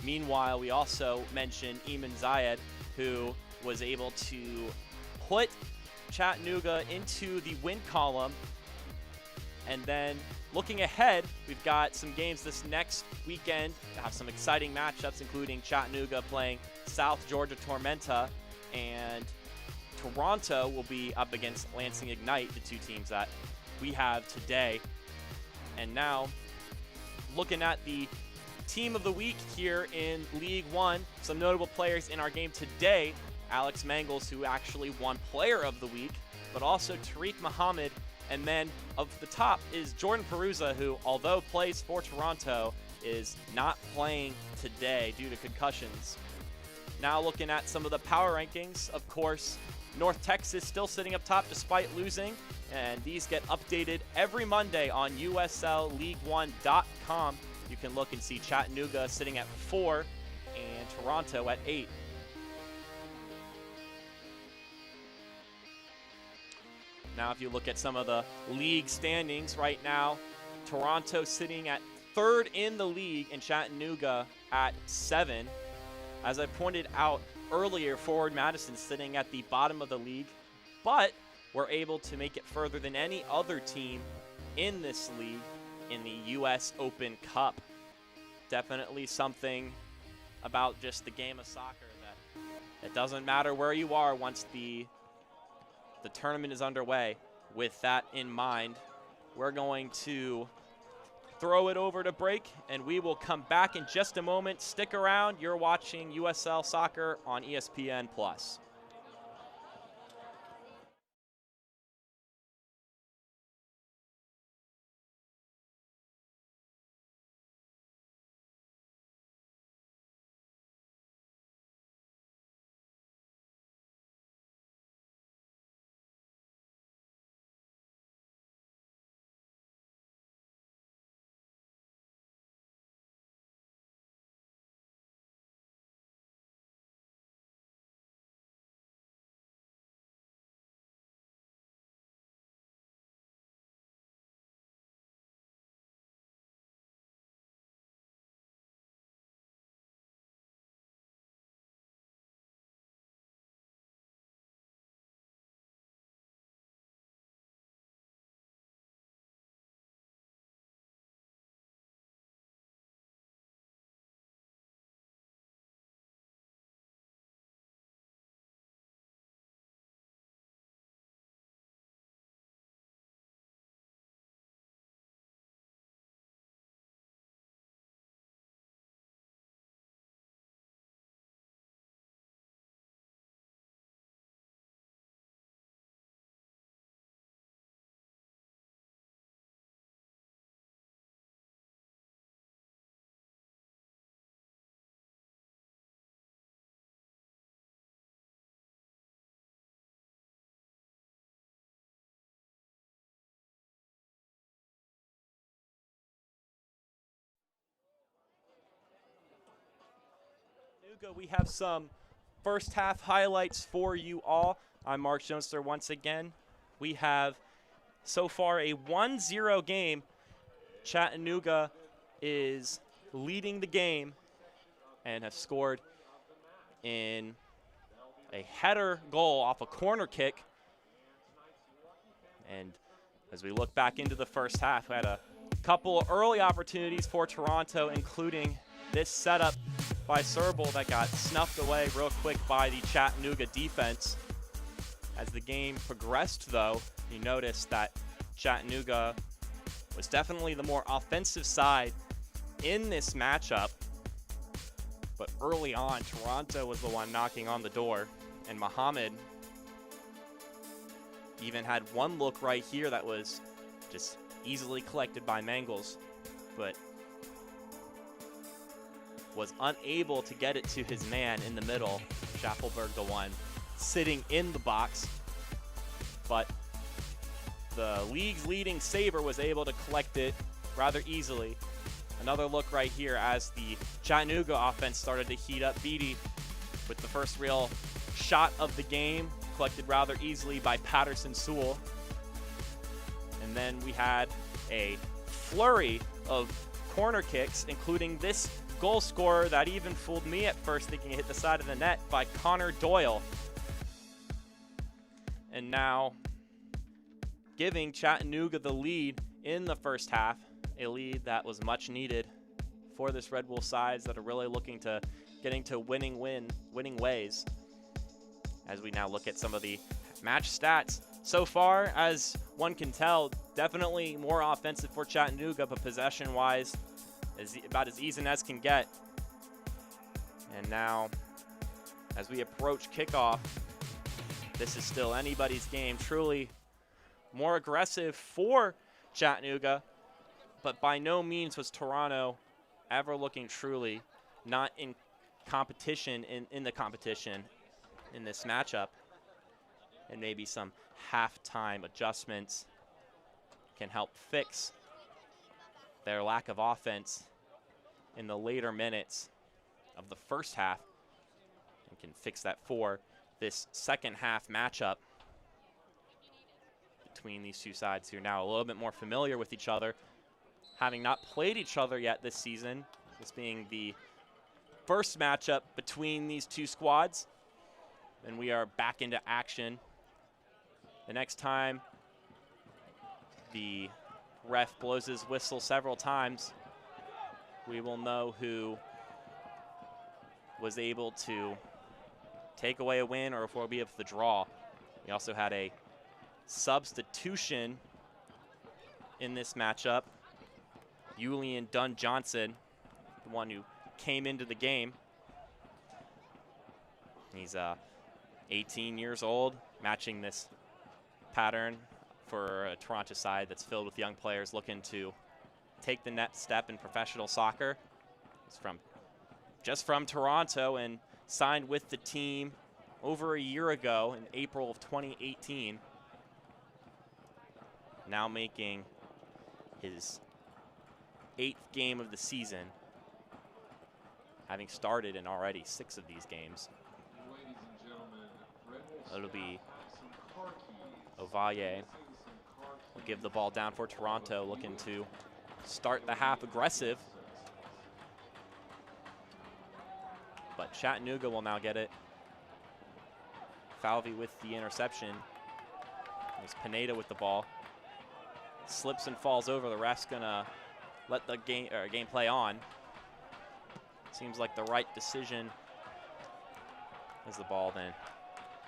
Meanwhile, we also mentioned Eamon Zayed, who was able to put Chattanooga into the win column. And then looking ahead, we've got some games this next weekend. We have some exciting matchups, including Chattanooga playing South Georgia Tormenta, and Toronto will be up against Lansing Ignite, the two teams that we have today. And now, looking at the team of the week here in League One, some notable players in our game today. Alex Mangles, who actually won Player of the Week, but also Tariq Muhammad. And then of the top is Jordan Perusa, who, although plays for Toronto, is not playing today due to concussions. Now looking at some of the power rankings, of course, North Texas still sitting up top despite losing, and these get updated every Monday on USLLeague1.com. You can look and see Chattanooga sitting at 4 and Toronto at 8. Now if you look at some of the league standings right now, Toronto sitting at 3rd in the league and Chattanooga at 7. As I pointed out earlier, Forward Madison sitting at the bottom of the league, but we're able to make it further than any other team in this league in the U.S. Open Cup. Definitely something about just the game of soccer that it doesn't matter where you are once the tournament is underway. With that in mind, we're going to throw it over to break, and we will come back in just a moment. Stick around. You're watching USL Soccer on ESPN+. We have some first half highlights for you all. I'm Mark Jonester once again. We have so far a 1-0 game. Chattanooga is leading the game and have scored in a header goal off a corner kick. And as we look back into the first half, we had a couple early opportunities for Toronto, including this setup by Serble that got snuffed away real quick by the Chattanooga defense. As the game progressed, though, you noticed that Chattanooga was definitely the more offensive side in this matchup. But early on, Toronto was the one knocking on the door, and Muhammad even had one look right here that was just easily collected by Mangles, but was unable to get it to his man in the middle. Schaffelberg, the one sitting in the box, but the league's leading Saber was able to collect it rather easily. Another look right here as the Chattanooga offense started to heat up. Beatty with the first real shot of the game, collected rather easily by Patterson Sewell. And then we had a flurry of corner kicks, including this goal scorer that even fooled me at first, thinking it hit the side of the net, by Connor Doyle. And now giving Chattanooga the lead in the first half, a lead that was much needed for this Red Bull sides that are really looking to getting to winning ways. As we now look at some of the Match stats. So far, as one can tell, definitely more offensive for Chattanooga, but possession-wise, about as even as can get. And now, as we approach kickoff, this is still anybody's game. Truly more aggressive for Chattanooga, but by no means was Toronto ever looking truly not in competition, in the competition in this matchup. And maybe some halftime adjustments can help fix their lack of offense in the later minutes of the first half, and can fix that for this second half matchup between these two sides who are now a little bit more familiar with each other, having not played each other yet this season, this being the first matchup between these two squads. And we are back into action. The next time the ref blows his whistle several times, we will know who was able to take away a win or if we'll be able to draw. We also had a substitution in this matchup. Julian Dunn Johnson, the one who came into the game. He's 18 years old, matching this pattern for a Toronto side that's filled with young players looking to take the next step in professional soccer. He's just from Toronto and signed with the team over a year ago in April of 2018. Now making his 8th game of the season, having started in already 6 of these games. It'll be Ovalle will give the ball down for Toronto, looking to start the half aggressive. But Chattanooga will now get it. Falvey with the interception. There's Pineda with the ball. Slips and falls over. The ref's gonna let the game play on. Seems like the right decision as the ball then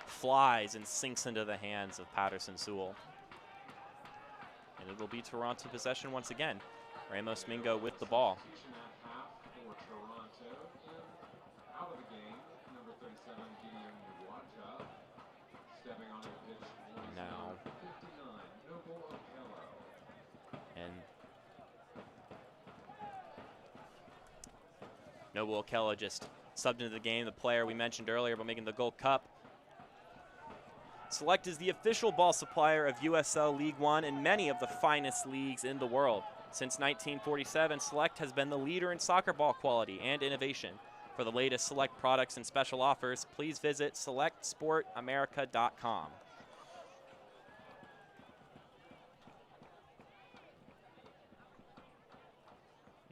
flies and sinks into the hands of Patterson Sewell. And it'll be Toronto possession once again. Ramos Mingo with the ball. Now, and Noble Okello just subbed into the game, the player we mentioned earlier about making the Gold Cup. Select is the official ball supplier of USL League One and many of the finest leagues in the world. Since 1947, Select has been the leader in soccer ball quality and innovation. For the latest Select products and special offers, please visit selectsportamerica.com.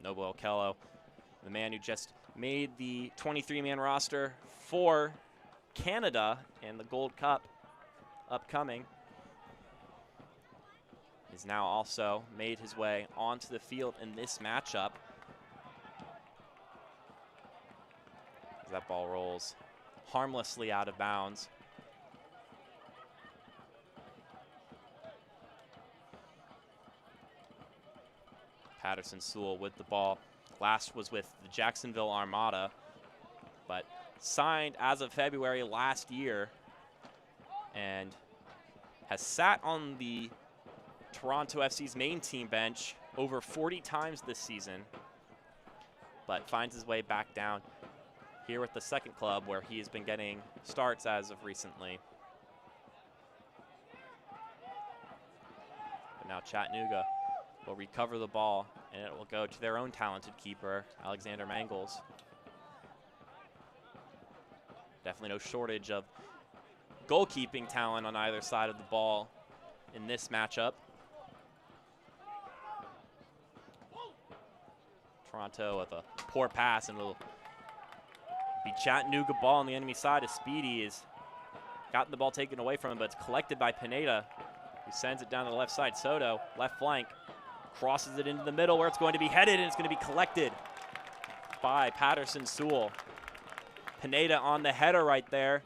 Noble Okello, the man who just made the 23-man roster for Canada and the Gold Cup upcoming, is now also made his way onto the field in this matchup. As that ball rolls harmlessly out of bounds. Patterson Sewell with the ball. Last was with the Jacksonville Armada, but signed as of February last year and has sat on the Toronto FC's main team bench over 40 times this season, but finds his way back down here with the second club where he has been getting starts as of recently. But now Chattanooga will recover the ball, and it will go to their own talented keeper, Alexander Mangles. Definitely no shortage of goalkeeping talent on either side of the ball in this matchup. Toronto with a poor pass, and it'll be Chattanooga ball on the enemy side as Speedy has gotten the ball taken away from him, but it's collected by Pineda, who sends it down to the left side. Soto, left flank, crosses it into the middle where it's going to be headed, and it's going to be collected by Patterson Sewell. Pineda on the header right there.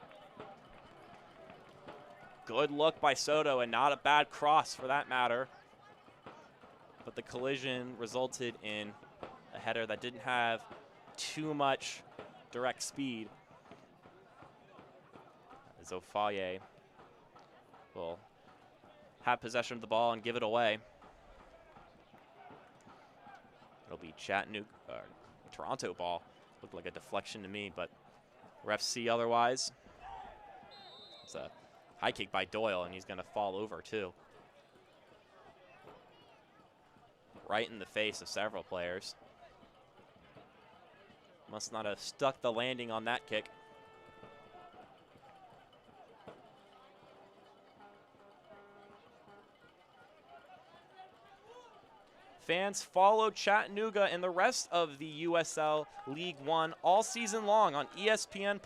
Good look by Soto, and not a bad cross for that matter. But the collision resulted in a header that didn't have too much direct speed. As Ofaye will have possession of the ball and give it away. It'll be Toronto ball. Looked like a deflection to me, but refs see otherwise. It's a high kick by Doyle, and he's going to fall over too. Right in the face of several players. Must not have stuck the landing on that kick. Fans follow Chattanooga and the rest of the USL League One all season long on ESPN+,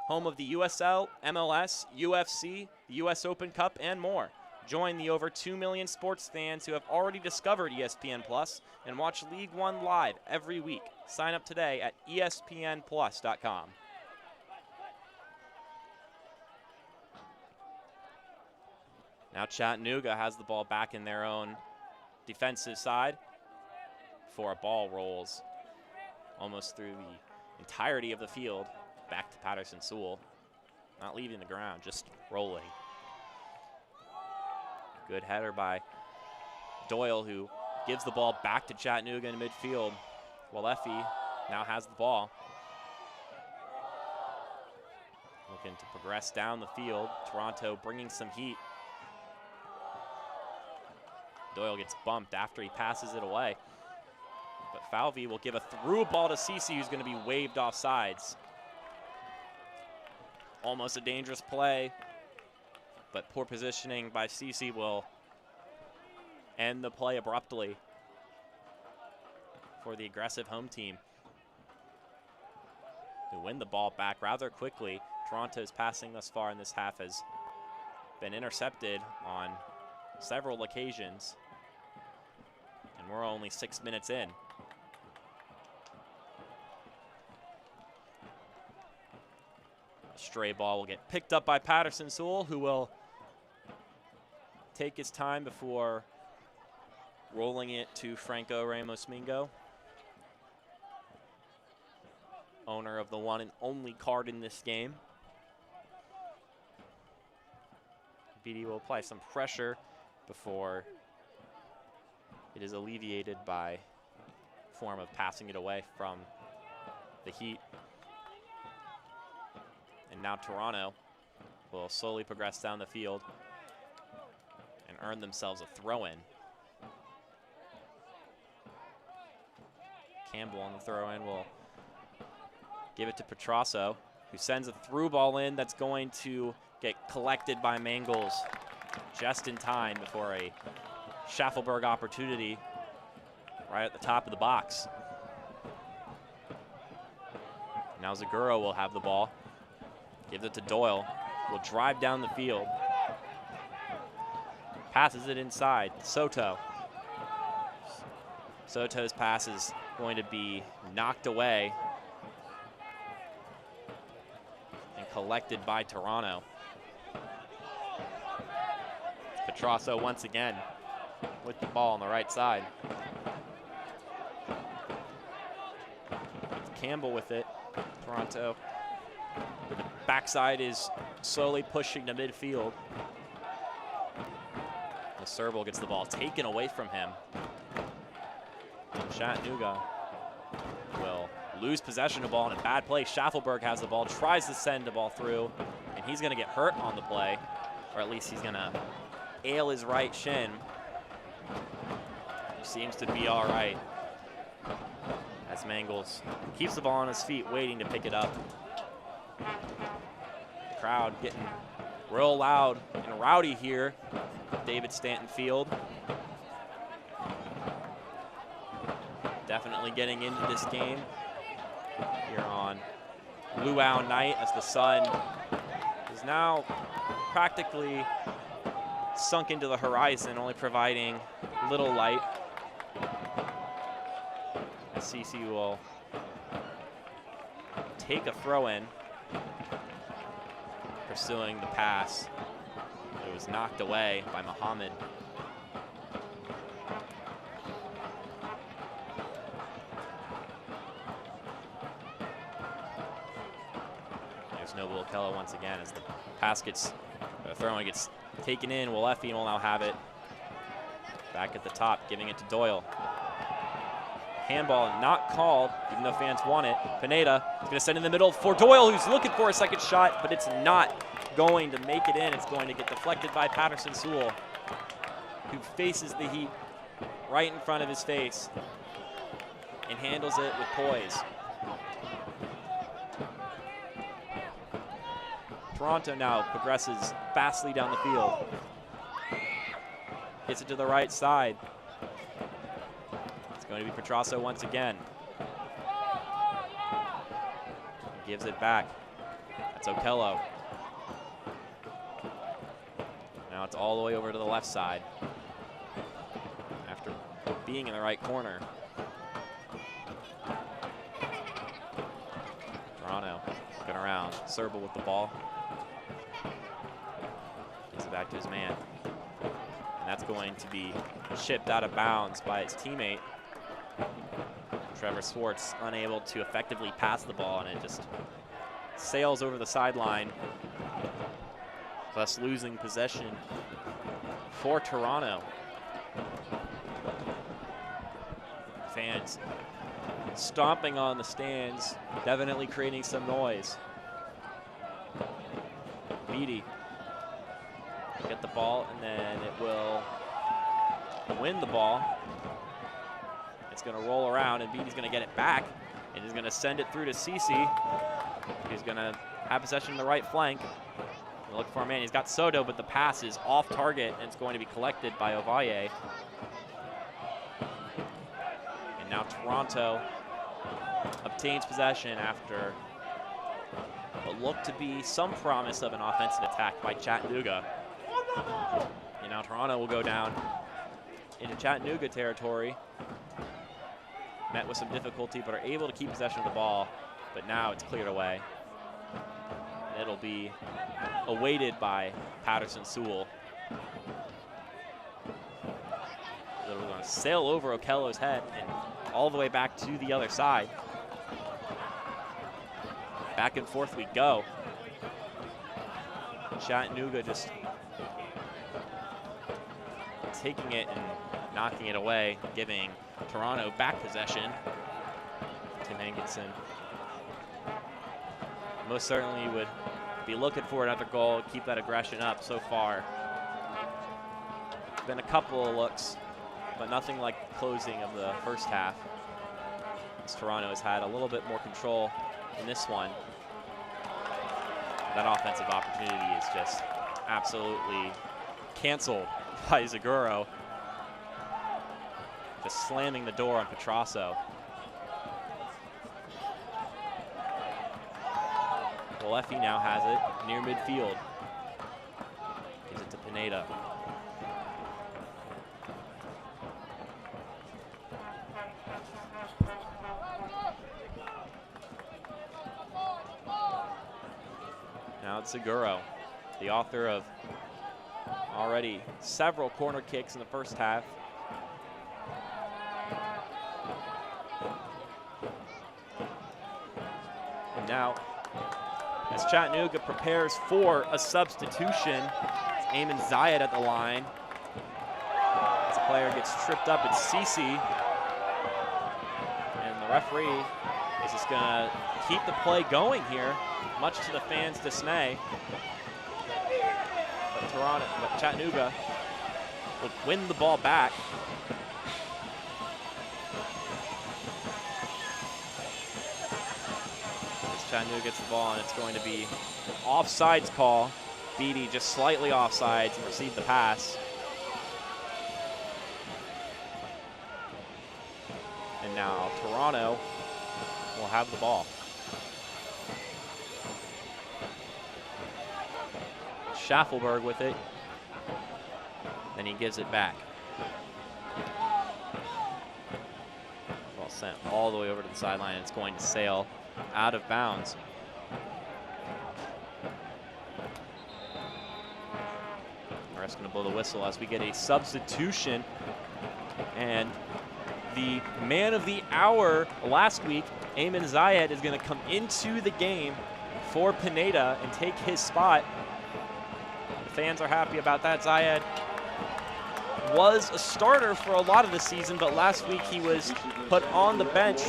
home of the USL, MLS, UFC, the US Open Cup, and more. Join the over 2 million sports fans who have already discovered ESPN+ and watch League One live every week. Sign up today at espnplus.com. Now Chattanooga has the ball back in their own defensive side before a ball rolls almost through the entirety of the field back to Patterson-Sewell. Not leaving the ground, just rolling. Good header by Doyle, who gives the ball back to Chattanooga in midfield. Walefi now has the ball. Looking to progress down the field. Toronto bringing some heat. Doyle gets bumped after he passes it away. But Falvey will give a through ball to Cece, who's going to be waved off sides. Almost a dangerous play, but poor positioning by Cece will end the play abruptly for the aggressive home team, who win the ball back rather quickly. Toronto's passing thus far in this half has been intercepted on several occasions, and we're only 6 minutes in. A stray ball will get picked up by Patterson-Sewell, who will take his time before rolling it to Franco Ramos-Mingo, owner of the one and only card in this game. BD will apply some pressure before it is alleviated by form of passing it away from the Heat. And now Toronto will slowly progress down the field and earn themselves a throw-in. Campbell on the throw-in will give it to Petrasso, who sends a through ball in that's going to get collected by Mangles just in time before a Schaffelberg opportunity right at the top of the box. Now Zaguro will have the ball. Gives it to Doyle. Will drive down the field. Passes it inside. Soto. Soto's pass is going to be knocked away and collected by Toronto. Petrasso once again with the ball on the right side. It's Campbell with it. Toronto. The backside is slowly pushing to midfield. The Serval gets the ball taken away from him. Chattanooga will lose possession of the ball in a bad play. Schaffelberg has the ball, tries to send the ball through, and he's going to get hurt on the play, or at least he's going to ail his right shin. Seems to be all right as Mangles keeps the ball on his feet, waiting to pick it up. The crowd getting real loud and rowdy here at David Stanton Field. Definitely getting into this game here on luau night, as the sun is now practically sunk into the horizon, only providing little light. As CC will take a throw-in, pursuing the pass was knocked away by Muhammad. There's Noble Okello once again as the pass gets, throwing gets taken in. Walefi will now have it. Back at the top, giving it to Doyle. Handball not called, even though fans want it. Pineda is going to send in the middle for Doyle, who's looking for a second shot, but it's not going to make it in. It's going to get deflected by Patterson Sewell, who faces the heat right in front of his face and handles it with poise. Toronto now progresses fastly down the field. Hits it to the right side. It's going to be Petrasso once again. Gives it back. That's Okello. Now it's all the way over to the left side after being in the right corner. Toronto looking around. Serba with the ball. Gives it back to his man. And that's going to be chipped out of bounds by his teammate. Trevor Swartz unable to effectively pass the ball, and it just sails over the sideline, thus losing possession for Toronto. Fans stomping on the stands, definitely creating some noise. Beatty get the ball, and then it will win the ball. It's going to roll around, and Beatty's going to get it back, and he's going to send it through to Cece. He's going to have possession on the right flank. Look for a man. He's got Soto, but the pass is off target, and it's going to be collected by Ovalle. And now Toronto obtains possession after what looked to be some promise of an offensive attack by Chattanooga. And now Toronto will go down into Chattanooga territory. Met with some difficulty, but are able to keep possession of the ball. But now it's cleared away. And it'll be awaited by Patterson Sewell. We're going to sail over Okello's head and all the way back to the other side. Back and forth we go. Chattanooga just taking it and knocking it away, giving Toronto back possession. Tim Hankinson most certainly would be looking for another goal, keep that aggression up. So far, been a couple of looks, but nothing like the closing of the first half, as Toronto has had a little bit more control in this one. That offensive opportunity is just absolutely canceled by Zaguro, just slamming the door on Petrasso. Walefi now has it near midfield. Gives it to Pineda. Now it's Zaguro, the author of already several corner kicks in the first half. And now, as Chattanooga prepares for a substitution, it's Eamon Zayed at the line. As the player gets tripped up, it's Cece. And the referee is just gonna keep the play going here, much to the fans' dismay. But Chattanooga will win the ball back. Chattanooga gets the ball, and it's going to be an offsides call. Beatty just slightly offsides and received the pass. And now Toronto will have the ball. Schaffelberg with it. Then he gives it back. Ball sent all the way over to the sideline, and it's going to sail out of bounds. ref's going to blow the whistle as we get a substitution. And the man of the hour last week, Ayman Zayed, is going to come into the game for Pineda and take his spot. The fans are happy about that. Zayed was a starter for a lot of the season, but last week he was put on the bench,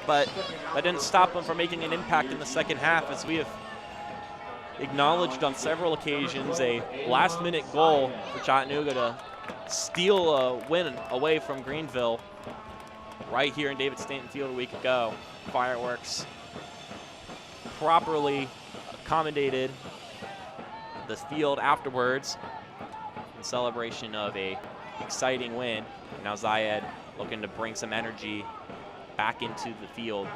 but that didn't stop him from making an impact in the second half, as we have acknowledged on several occasions a last-minute goal for Chattanooga to steal a win away from Greenville right here in David Stanton Field a week ago. Fireworks properly accommodated the field afterwards in celebration of a exciting win. And now Zayed looking to bring some energy back into the field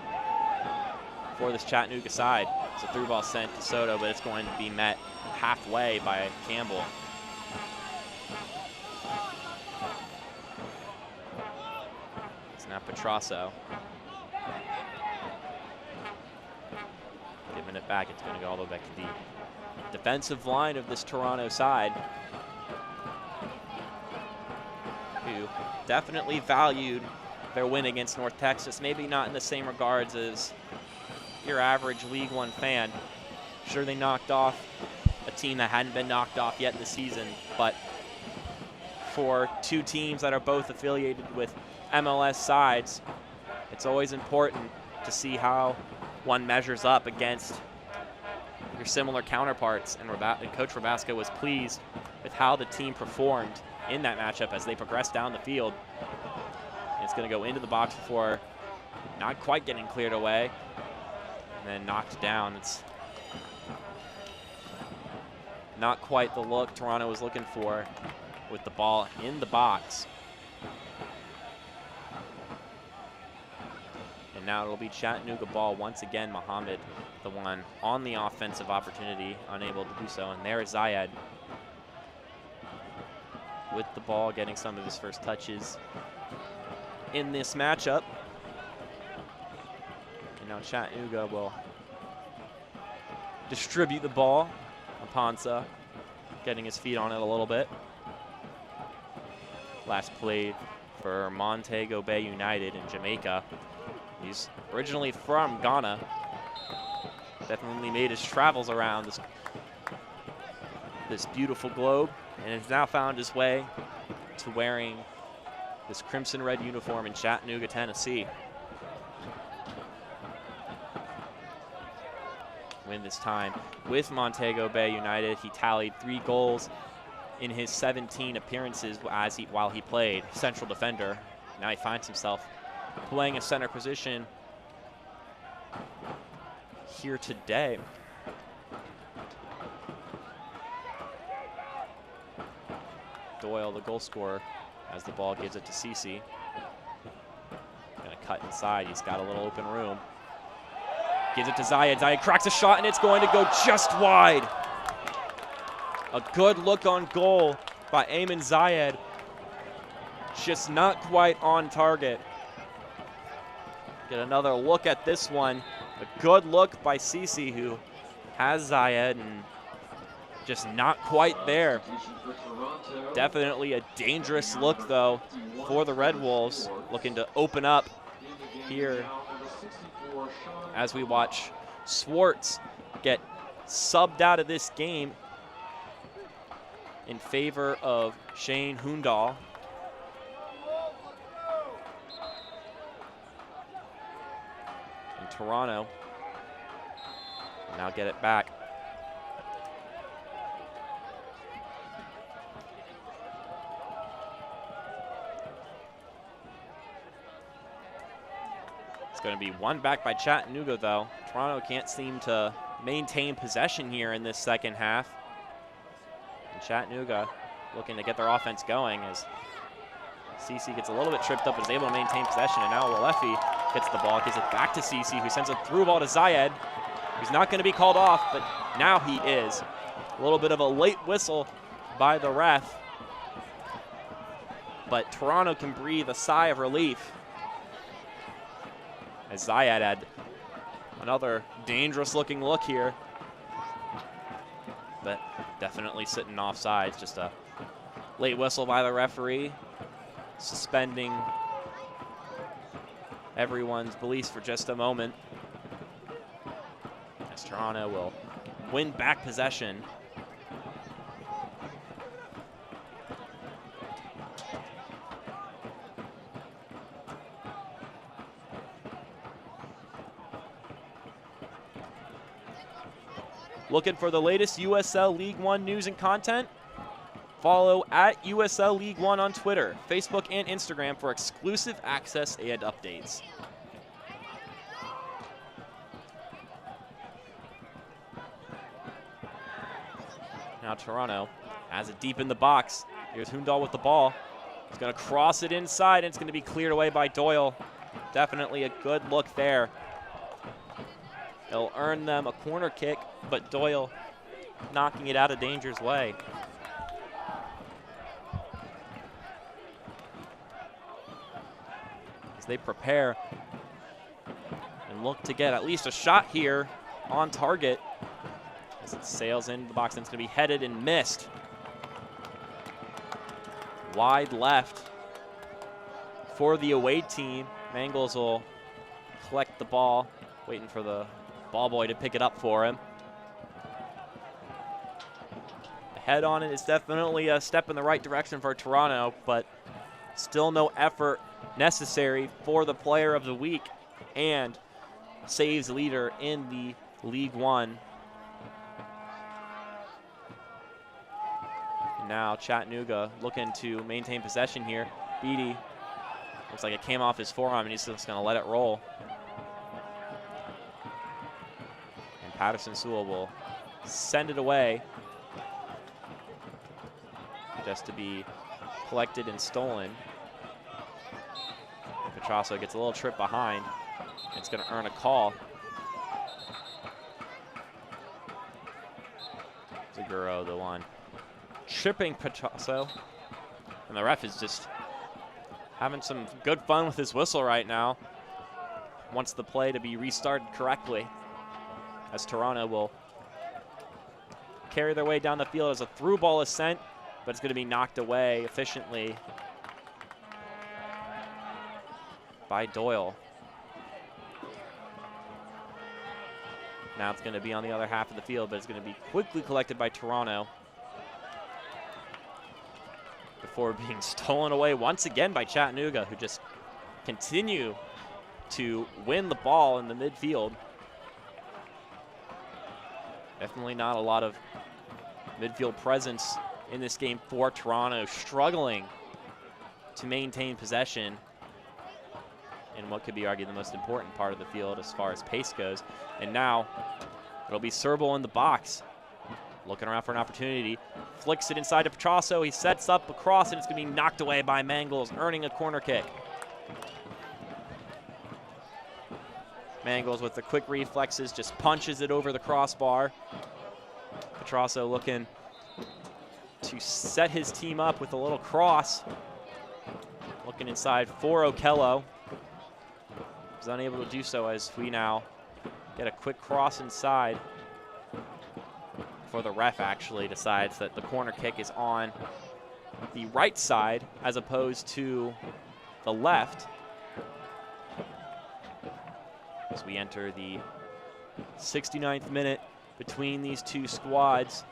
for this Chattanooga side. It's a through ball sent to Soto, but it's going to be met halfway by Campbell. It's now Petrasso. Giving it back. It's going to go all the way back to the defensive line of this Toronto side, who definitely valued their win against North Texas. Maybe not in the same regards as your average League One fan. Sure, they knocked off a team that hadn't been knocked off yet this season, but for two teams that are both affiliated with MLS sides, it's always important to see how one measures up against your similar counterparts, and Coach Rabasco was pleased with how the team performed in that matchup as they progressed down the field. It's going to go into the box before not quite getting cleared away, and then knocked down. It's not quite the look Toronto was looking for with the ball in the box. And now it'll be Chattanooga ball once again. Muhammad, the one on the offensive opportunity, unable to do so. And there is Zayed with the ball, getting some of his first touches in this matchup. And now Chattanooga will distribute the ball. Aponsa getting his feet on it a little bit. Last played for Montego Bay United in Jamaica. He's originally from Ghana. Definitely made his travels around this beautiful globe, and has now found his way to wearing this crimson red uniform in Chattanooga, Tennessee. Win this time with Montego Bay United. He tallied 3 goals in his 17 appearances while he played central defender. Now he finds himself playing a center position here today. Doyle, the goal scorer, as the ball gives it to Cece. Gonna cut inside. He's got a little open room. Gives it to Zayed. Zayed cracks a shot, and it's going to go just wide. A good look on goal by Ayman Zayed. Just not quite on target. Get another look at this one. A good look by Cece, who has Zayed, and just not quite there. Definitely a dangerous look, though, for the Red Wolves, looking to open up here as we watch Swartz get subbed out of this game in favor of Shane Hundahl. And Toronto now get it back. It's going to be one back by Chattanooga, though. Toronto can't seem to maintain possession here in this second half. And Chattanooga looking to get their offense going as Cece gets a little bit tripped up, but is able to maintain possession. And now Walefi gets the ball, gives it back to Cece, who sends a through ball to Zayed, who's not going to be called off, but now he is. A little bit of a late whistle by the ref, but Toronto can breathe a sigh of relief as Zayed had another dangerous looking look here, but definitely sitting offsides. Just a Late whistle by the referee, suspending everyone's beliefs for just a moment. As Toronto will win back possession. Looking for the latest USL League One news and content? Follow at USL League One on Twitter, Facebook, and Instagram for exclusive access and updates. Now Toronto has it deep in the box. Here's Hundal with the ball. He's going to cross it inside, and it's going to be cleared away by Doyle. Definitely a good look there. It'll earn them a corner kick, but Doyle knocking it out of danger's way. As they prepare and look to get at least a shot here on target. As it sails into the box, and it's going to be headed and missed. Wide left for the away team. Mangles will collect the ball, waiting for the ball boy to pick it up for him. The head on it is definitely a step in the right direction for Toronto, but still no effort necessary for the player of the week and saves leader in the League One. And now Chattanooga looking to maintain possession here. Beatty looks like it came off his forearm, and he's just going to let it roll. Patterson Sewell will send it away just to be collected and stolen. Petrasso gets a little trip behind. It's going to earn a call. Seguro, the one tripping Petrasso. And the ref is just having some good fun with his whistle right now. Wants the play to be restarted correctly, as Toronto will carry their way down the field as a through ball is sent, but it's going to be knocked away efficiently by Doyle. Now it's going to be on the other half of the field, but it's going to be quickly collected by Toronto before being stolen away once again by Chattanooga, who just continue to win the ball in the midfield. Definitely not a lot of midfield presence in this game for Toronto, struggling to maintain possession in what could be argued the most important part of the field as far as pace goes. And now it'll be Serble in the box, looking around for an opportunity. Flicks it inside to Petrasso. He sets up a cross, and it's going to be knocked away by Mangles, earning a corner kick. Mangles with the quick reflexes just punches it over the crossbar. Petrasso looking to set his team up with a little cross. Looking inside for Okello. He's unable to do so as we now get a quick cross inside. For the ref actually decides that the corner kick is on the right side as opposed to the left. As we enter the 69th minute between these two squads.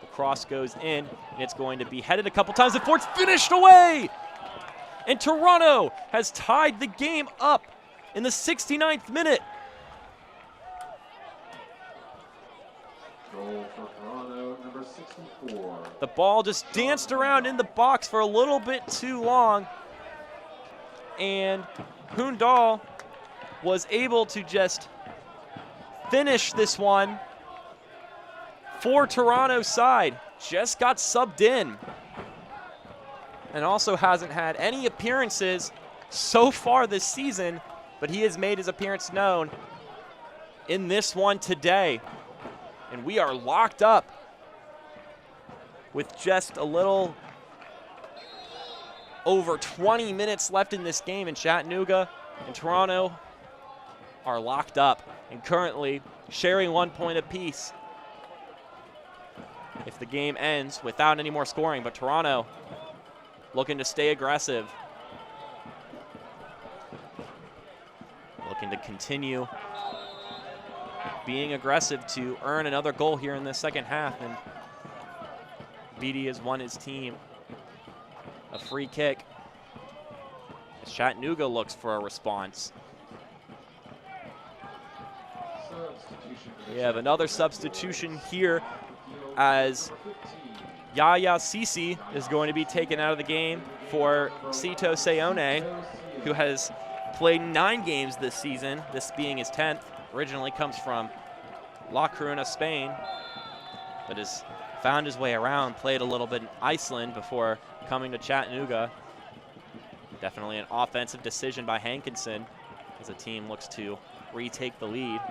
The cross goes in, and it's going to be headed a couple times before it's finished away! And Toronto has tied the game up in the 69th minute. Goal for Toronto, number 64. The ball just danced around in the box for a little bit too long, and Hundal was able to just finish this one for Toronto's side. Just got subbed in and also hasn't had any appearances so far this season, but he has made his appearance known in this one today. And we are locked up with just a little over 20 minutes left in this game, in Chattanooga and Toronto are locked up and currently sharing 1 point apiece. if the game ends without any more scoring, but Toronto looking to stay aggressive. Looking to continue being aggressive to earn another goal here in the second half. And BD has won his team a free kick as Chattanooga looks for a response. We have another substitution here as Yaya Sisi is going to be taken out of the game for Cito Seone, who has played 9 games this season, this being his 10th. Originally comes from La Coruna, Spain, but has found his way around, played a little bit in Iceland before coming to Chattanooga. Definitely an offensive decision by Hankinson as the team looks to retake the lead.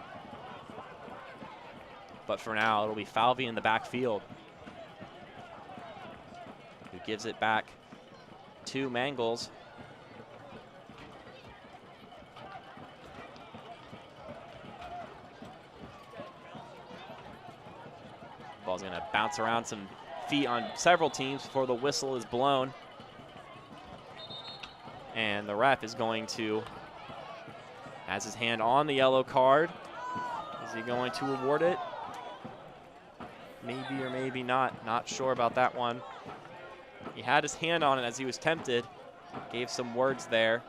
But for now, it'll be Falvey in the backfield, who gives it back to Mangles. Ball's gonna bounce around some feet on several teams before the whistle is blown. And the ref is going to, has his hand on the yellow card. Is he going to award it? Maybe or maybe not. Not sure about that one. He had his hand on it as he was tempted. Gave some words there.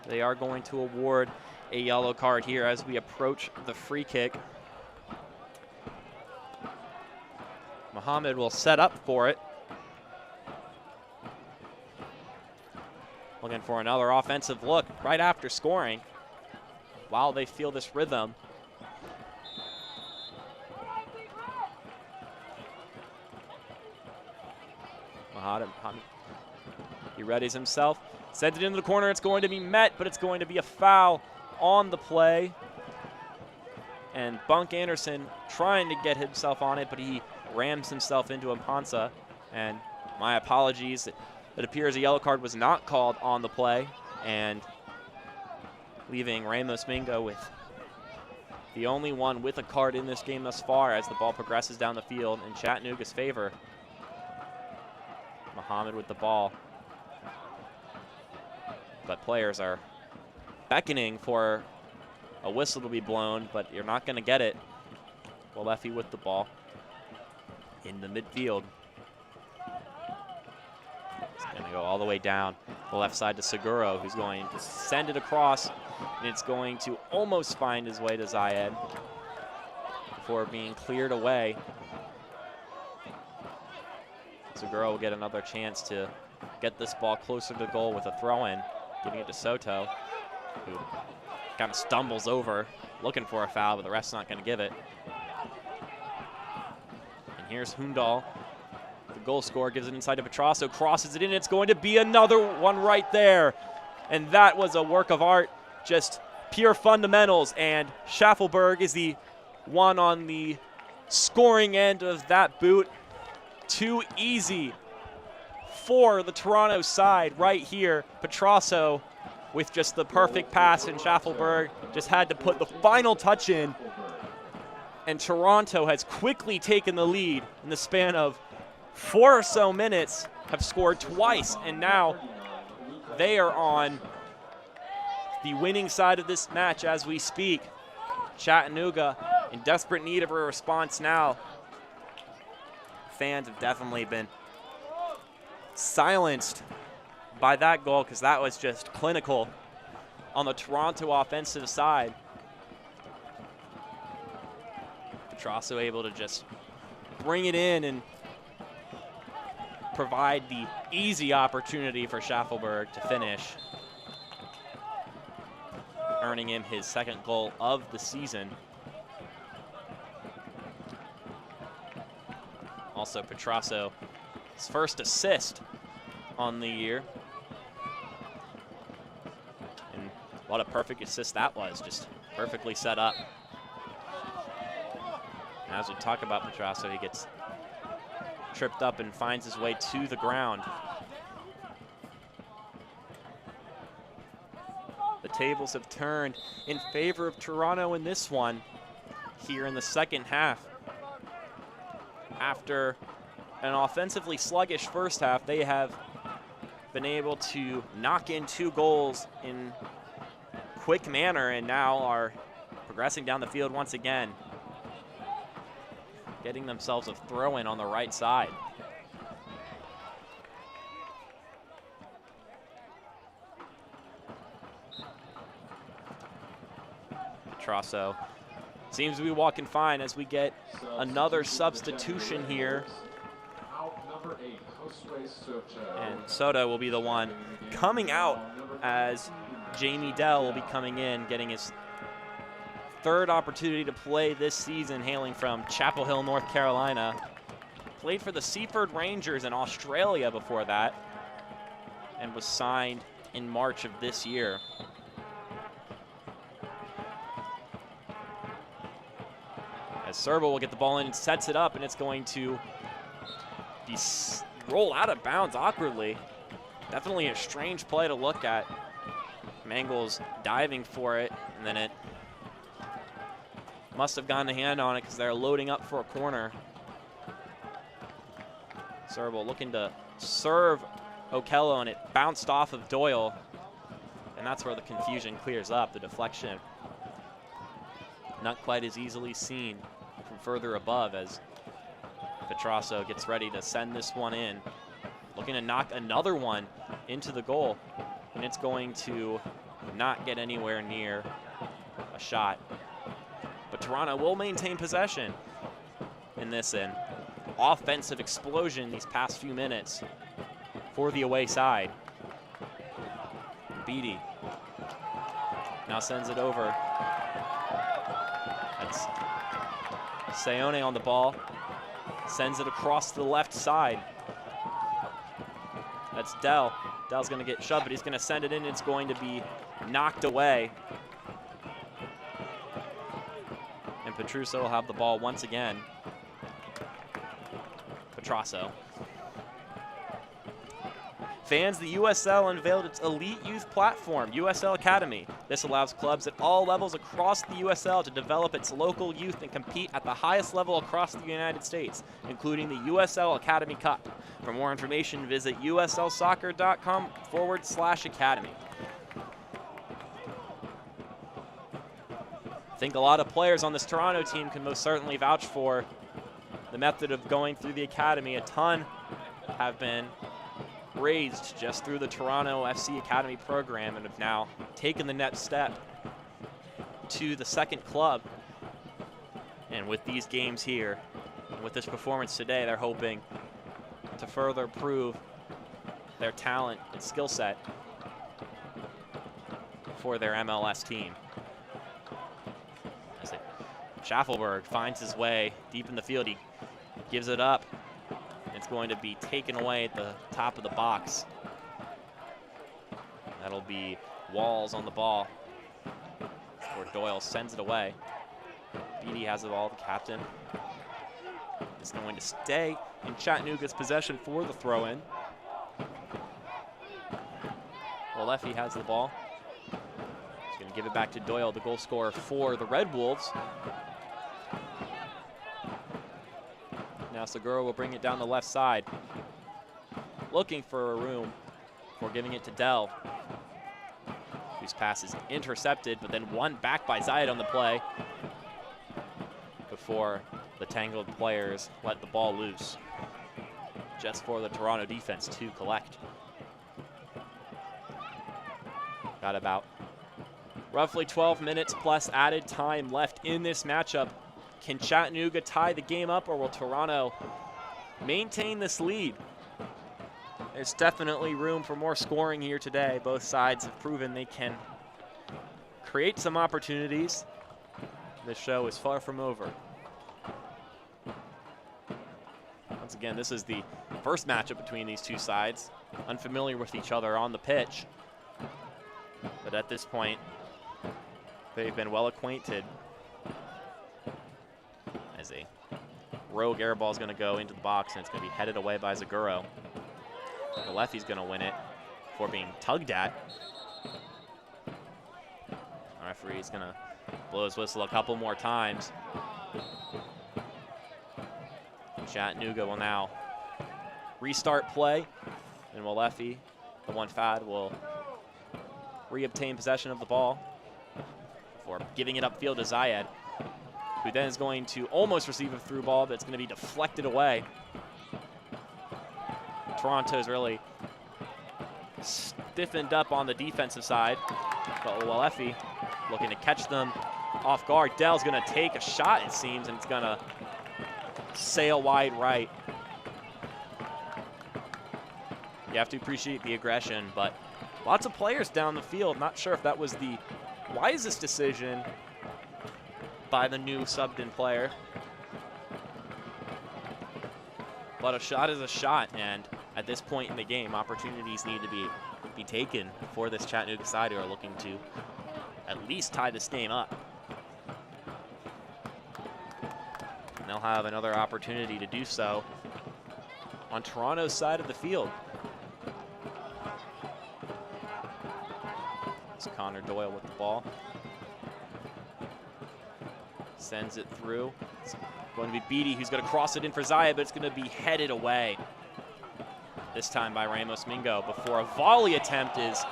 They are going to award a yellow card here as we approach the free kick. Muhammad will set up for it. Looking for another offensive look right after scoring while they feel this rhythm. Muhammad, he readies himself, sends it into the corner. It's going to be met, but it's going to be a foul on the play. And Bunk Anderson trying to get himself on it, but he rams himself into Ampansa. And my apologies, it appears a yellow card was not called on the play, and leaving Ramos Mingo with the only one with a card in this game thus far as the ball progresses down the field in Chattanooga's favor. Muhammad with the ball. But players are beckoning for a whistle to be blown, but you're not going to get it. Walefi with the ball in the midfield. It's going to go all the way down the left side to Seguro, who's going to send it across, and it's going to almost find his way to Zayed before being cleared away. Seguro will get another chance to get this ball closer to goal with a throw-in, giving it to Soto, who kind of stumbles over, looking for a foul, but the ref's not going to give it. And here's Hundal. The goal scorer gives it inside to Petrasso, crosses it in. It's going to be another one right there. And that was a work of art, just pure fundamentals. And Schaffelberg is the one on the scoring end of that boot. Too easy for the Toronto side right here. Petrasso with just the perfect pass, and Schaffelberg just had to put the final touch in. And Toronto has quickly taken the lead in the span of 4 or so minutes, have scored twice, and now they are on the winning side of this match as we speak. Chattanooga in desperate need of a response now. Fans have definitely been silenced by that goal because that was just clinical on the Toronto offensive side. Petrasso able to just bring it in and provide the easy opportunity for Schaffelberg to finish, earning him his second goal of the season. Also Petrasso, his first assist on the year. And what a perfect assist that was, just perfectly set up. As we talk about Petrasso, he gets tripped up and finds his way to the ground. The tables have turned in favor of Toronto in this one. here in the second half. After an offensively sluggish first half, they have been able to knock in 2 goals in quick manner and now are progressing down the field once again, getting themselves a throw-in on the right side. Petrasso seems to be walking fine as we get another substitution here. And Soto will be the one coming out as Jamie Dell will be coming in, getting his 3rd opportunity to play this season, hailing from Chapel Hill, North Carolina. Played for the Seaford Rangers in Australia before that and was signed in March of this year. As Serba will get the ball in and sets it up, and it's going to be rolled out of bounds awkwardly. Definitely a strange play to look at. Mangles diving for it, and then it must have gotten a hand on it because they're loading up for a corner. Serba looking to serve Okello, and it bounced off of Doyle, and that's where the confusion clears up. The deflection not quite as easily seen from further above as Petrasso gets ready to send this one in. Looking to knock another one into the goal, and it's going to not get anywhere near a shot. But Toronto will maintain possession in this offensive explosion these past few minutes for the away side. Beatty now sends it over. That's Sayone on the ball. Sends it across to the left side. That's Dell. Dell's going to get shoved, but he's going to send it in. It's going to be knocked away. And Petrasso will have the ball once again. Petrasso. Fans, the USL unveiled its elite youth platform, USL Academy. This allows clubs at all levels across the USL to develop its local youth and compete at the highest level across the United States, including the USL Academy Cup. For more information, visit uslsoccer.com/academy. I think a lot of players on this Toronto team can most certainly vouch for the method of going through the academy. A ton have been raised just through the Toronto FC Academy program and have now taken the next step to the second club. And with these games here, and with this performance today, they're hoping to further prove their talent and skill set for their MLS team. As Schaffelberg finds his way deep in the field, he gives it up. It's going to be taken away at the top of the box. That'll be Walls on the ball, where Doyle sends it away. Beatty has the ball, the captain is going to stay in Chattanooga's possession for the throw-in. Olefi has the ball. He's going to give it back to Doyle, the goal scorer for the Red Wolves. Now Segura will bring it down the left side, looking for a room before giving it to Dell, whose pass is intercepted, but then won back by Zayed on the play before the tangled players let the ball loose, just for the Toronto defense to collect. Got about roughly 12 minutes plus added time left in this matchup. Can Chattanooga tie the game up, or will Toronto maintain this lead? There's definitely room for more scoring here today. Both sides have proven they can create some opportunities. This show is far from over. Once again, this is the first matchup between these two sides, unfamiliar with each other on the pitch. But at this point, they've been well acquainted. As a rogue air ball is going to go into the box, and it's going to be headed away by Zaguro. The lefty's going to win it before being tugged at. The referee's going to blow his whistle a couple more times. Chattanooga will now restart play, and Walefi, the one fad, will reobtain possession of the ball before giving it upfield to Zayed, who then is going to almost receive a through ball, but it's going to be deflected away. Toronto's really stiffened up on the defensive side, but Walefi looking to catch them off guard. Dell's going to take a shot, it seems, and it's going to sail wide right. You have to appreciate the aggression, but lots of players down the field. Not sure if that was the wisest decision by the new subbed-in player. But a shot is a shot, and at this point in the game, opportunities need to be taken for this Chattanooga side who are looking to at least tie this game up. And they'll have another opportunity to do so on Toronto's side of the field. It's Connor Doyle with the ball. Sends it through. It's going to be Beatty who's going to cross it in for Zaya, but it's going to be headed away. This time by Ramos Mingo before a volley attempt is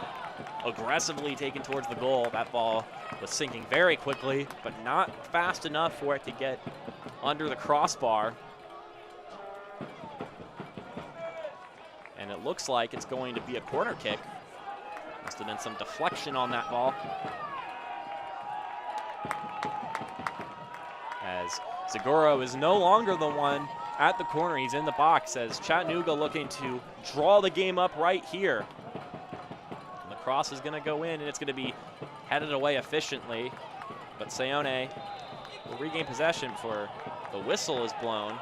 aggressively taken towards the goal. That ball was sinking very quickly, but not fast enough for it to get under the crossbar. And it looks like it's going to be a corner kick. Must have been some deflection on that ball. As Zagoro is no longer the one at the corner. He's in the box as Chattanooga looking to draw the game up right here. And the cross is going to go in, and it's going to be headed away efficiently. But Sayone will regain possession for the whistle is blown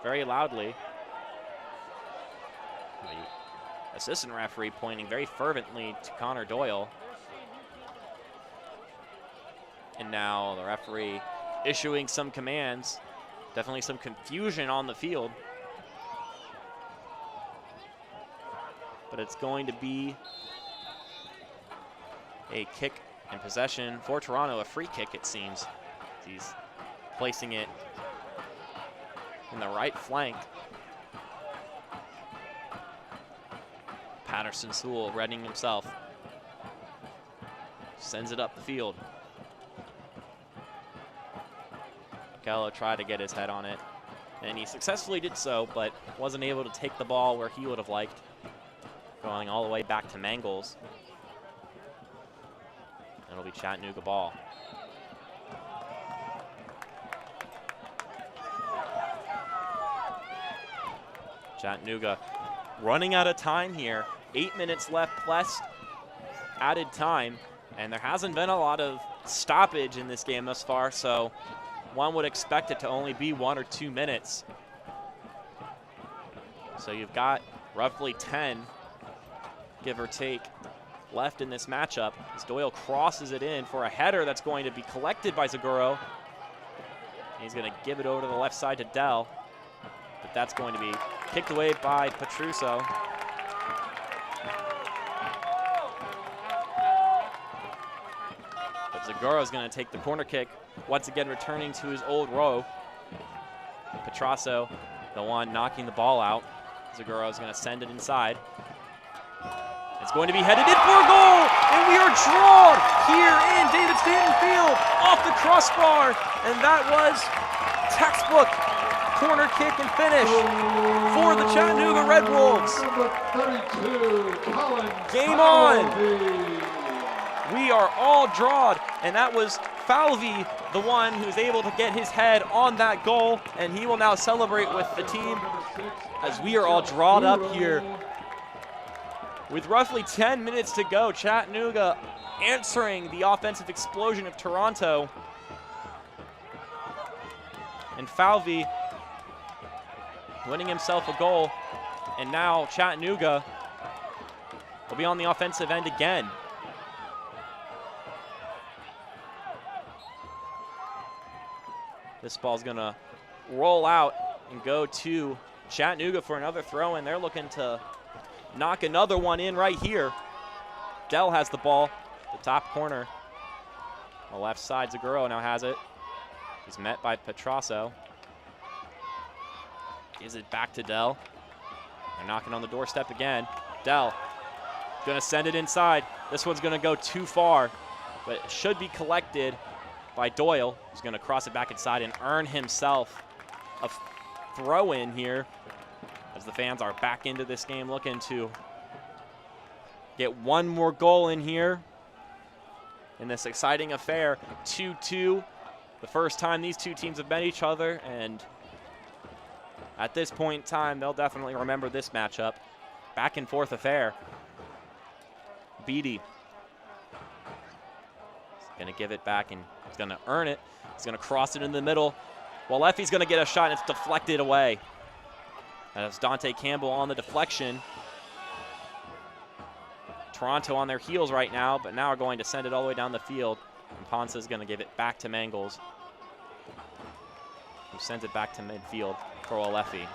very loudly. The assistant referee pointing very fervently to Connor Doyle. And now the referee issuing some commands. Definitely some confusion on the field. But it's going to be a kick in possession for Toronto, a free kick it seems. He's placing it in the right flank. Patterson Sewell readying himself. Sends it up the field. Gallo tried to get his head on it, and he successfully did so, but wasn't able to take the ball where he would have liked, going all the way back to Mangles. It'll be Chattanooga ball. Chattanooga running out of time here. 8 minutes left plus added time, and there hasn't been a lot of stoppage in this game thus far, so one would expect it to only be 1 or 2 minutes. So you've got roughly 10, give or take, left in this matchup as Doyle crosses it in for a header that's going to be collected by Zagoro. He's going to give it over to the left side to Dell, but that's going to be kicked away by Petruso. But Zagoro's going to take the corner kick, once again returning to his old row. Petrasso, the one knocking the ball out. Zagoro's going to send it inside. It's going to be headed in for a goal, and we are drawn here in David Stanton Field off the crossbar, and that was textbook corner kick and finish for the Chattanooga Red Wolves. Game on. We are all drawn, and that was Falvey, the one who's able to get his head on that goal, and he will now celebrate with the team as we are all drawn up here. With roughly 10 minutes to go, Chattanooga answering the offensive explosion of Toronto. And Falvey winning himself a goal, and now Chattanooga will be on the offensive end again. This ball's gonna roll out and go to Chattanooga for another throw, and they're looking to knock another one in right here. Dell has the ball, the top corner. On the left side, Zagoro now has it. He's met by Petrasso. Gives it back to Dell. They're knocking on the doorstep again. Dell gonna send it inside. This one's gonna go too far, but it should be collected by Doyle. He's gonna cross it back inside and earn himself a throw in here as the fans are back into this game looking to get one more goal in here in this exciting affair. 2-2, the first time these two teams have met each other, and at this point in time, they'll definitely remember this matchup. Back and forth affair. Beatty is gonna give it back and he's gonna earn it. He's gonna cross it in the middle. Waleffi's gonna get a shot and it's deflected away. That's Dante Campbell on the deflection. Toronto on their heels right now, but now are going to send it all the way down the field. And Ponce is gonna give it back to Mangles, who sends it back to midfield for Waleffi.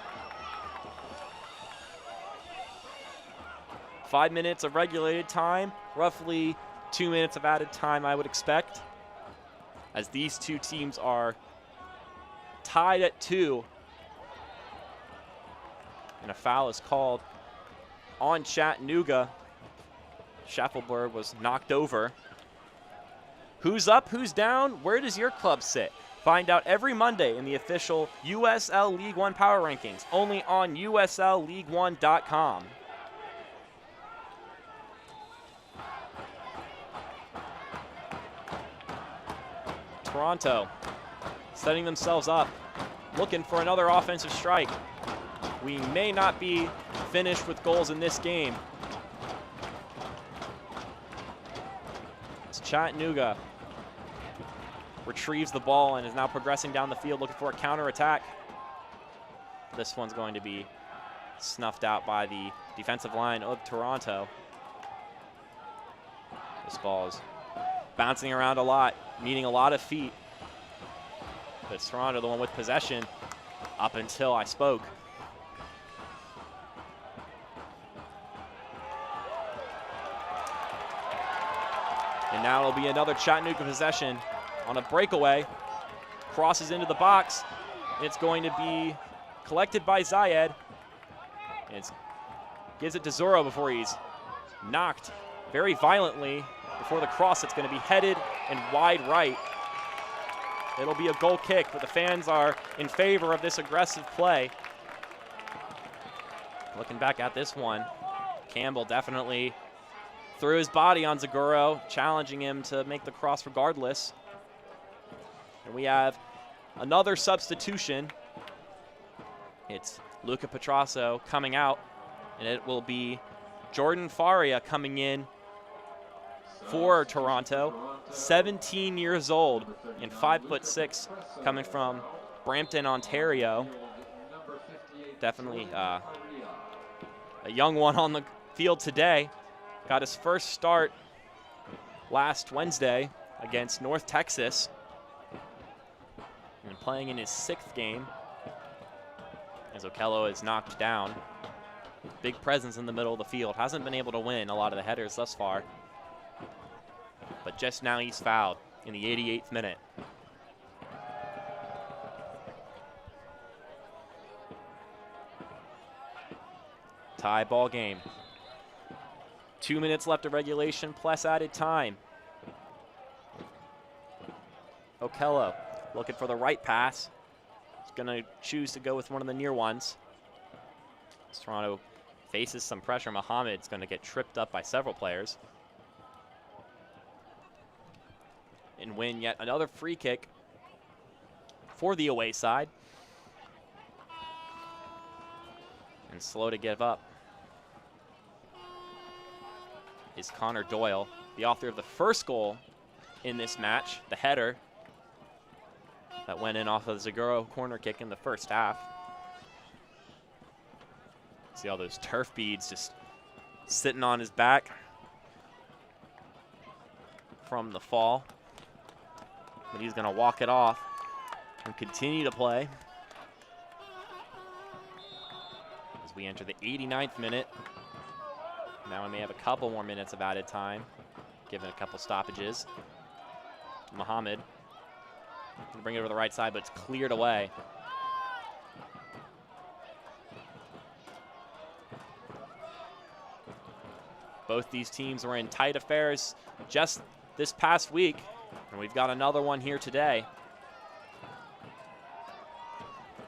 5 minutes of regulated time, roughly 2 minutes of added time I would expect, as these two teams are tied at 2. And a foul is called on Chattanooga. Schaffelberg was knocked over. Who's up, who's down? Where does your club sit? Find out every Monday in the official USL League One Power Rankings, only on USLLeague1.com. Toronto setting themselves up, looking for another offensive strike. We may not be finished with goals in this game. It's Chattanooga retrieves the ball and is now progressing down the field looking for a counterattack. This one's going to be snuffed out by the defensive line of Toronto. This ball is bouncing around a lot, needing a lot of feet. But it's Toronto, the one with possession up until I spoke. And now it'll be another Chattanooga possession on a breakaway. Crosses into the box. It's going to be collected by Zayed. And gives it to Zoro before he's knocked very violently before the cross. It's going to be headed and wide right. It'll be a goal kick, but the fans are in favor of this aggressive play. Looking back at this one, Campbell definitely threw his body on Zaguro, challenging him to make the cross regardless. And we have another substitution. It's Luca Petrasso coming out, and it will be Jordan Faria coming in for Toronto. 17 years old and 5'6", coming from Brampton, Ontario. Definitely a young one on the field today. Got his first start last Wednesday against North Texas, and playing in his 6th game as Okello is knocked down. Big presence in the middle of the field. Hasn't been able to win a lot of the headers thus far, but just now he's fouled in the 88th minute. Tie ball game. 2 minutes left of regulation plus added time. Okello looking for the right pass. He's going to choose to go with one of the near ones. As Toronto faces some pressure, Muhammad's going to get tripped up by several players and win yet another free kick for the away side. And slow to give up is Connor Doyle, the author of the first goal in this match, the header that went in off of the Zaguro corner kick in the first half. See all those turf beads just sitting on his back from the fall. But he's gonna walk it off and continue to play as we enter the 89th minute. Now we may have a couple more minutes of added time, given a couple stoppages. Muhammad Gonna bring it over to the right side, but it's cleared away. Both these teams were in tight affairs just this past week, and we've got another one here today.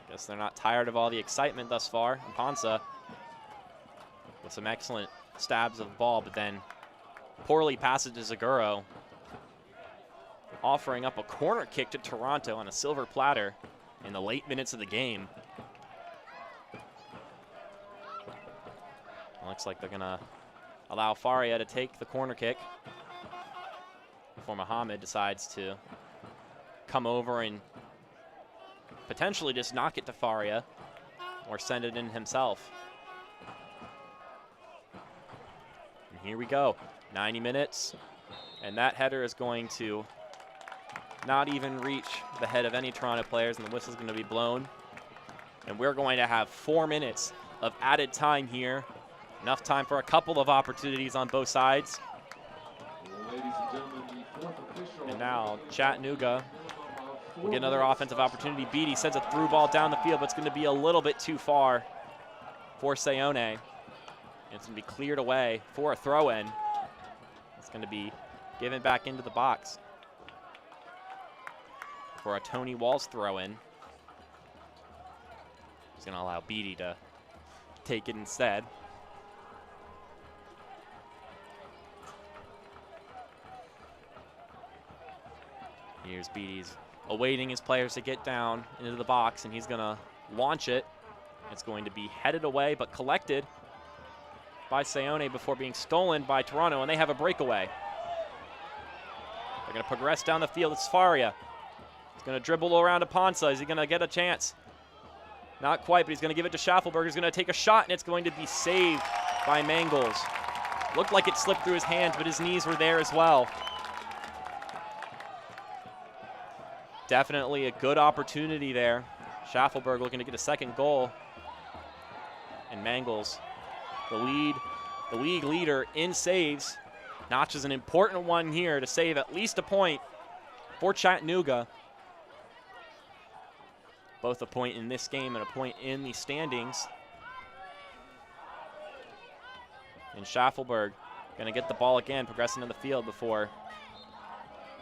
Guess they're not tired of all the excitement thus far. And Ponsa with some excellent stabs of the ball, but then poorly passes to Zaguro, offering up a corner kick to Toronto on a silver platter in the late minutes of the game. Looks like they're gonna allow Faria to take the corner kick before Muhammad decides to come over and potentially just knock it to Faria or send it in himself. And here we go, 90 minutes, and that header is going to not even reach the head of any Toronto players, and the whistle's going to be blown. And we're going to have 4 minutes of added time here. Enough time for a couple of opportunities on both sides. And now Chattanooga will get another offensive opportunity. Beatty sends a through ball down the field, but it's going to be a little bit too far for Sayone. And it's going to be cleared away for a throw-in. It's going to be given back into the box for a Tony Walls throw-in. He's going to allow Beatty to take it instead. Here's Beatty's awaiting his players to get down into the box, and he's going to launch it. It's going to be headed away but collected by Sayone before being stolen by Toronto, and they have a breakaway. They're going to progress down the field. It's Faria. He's going to dribble around to Ponsa. Is he going to get a chance? Not quite, but he's going to give it to Schaffelberg. He's going to take a shot, and it's going to be saved by Mangles. Looked like it slipped through his hands, but his knees were there as well. Definitely a good opportunity there. Schaffelberg looking to get a second goal. And Mangles, the league leader in saves, notches an important one here to save at least a point for Chattanooga. Both a point in this game and a point in the standings. And Schaffelberg gonna get the ball again, progressing in the field before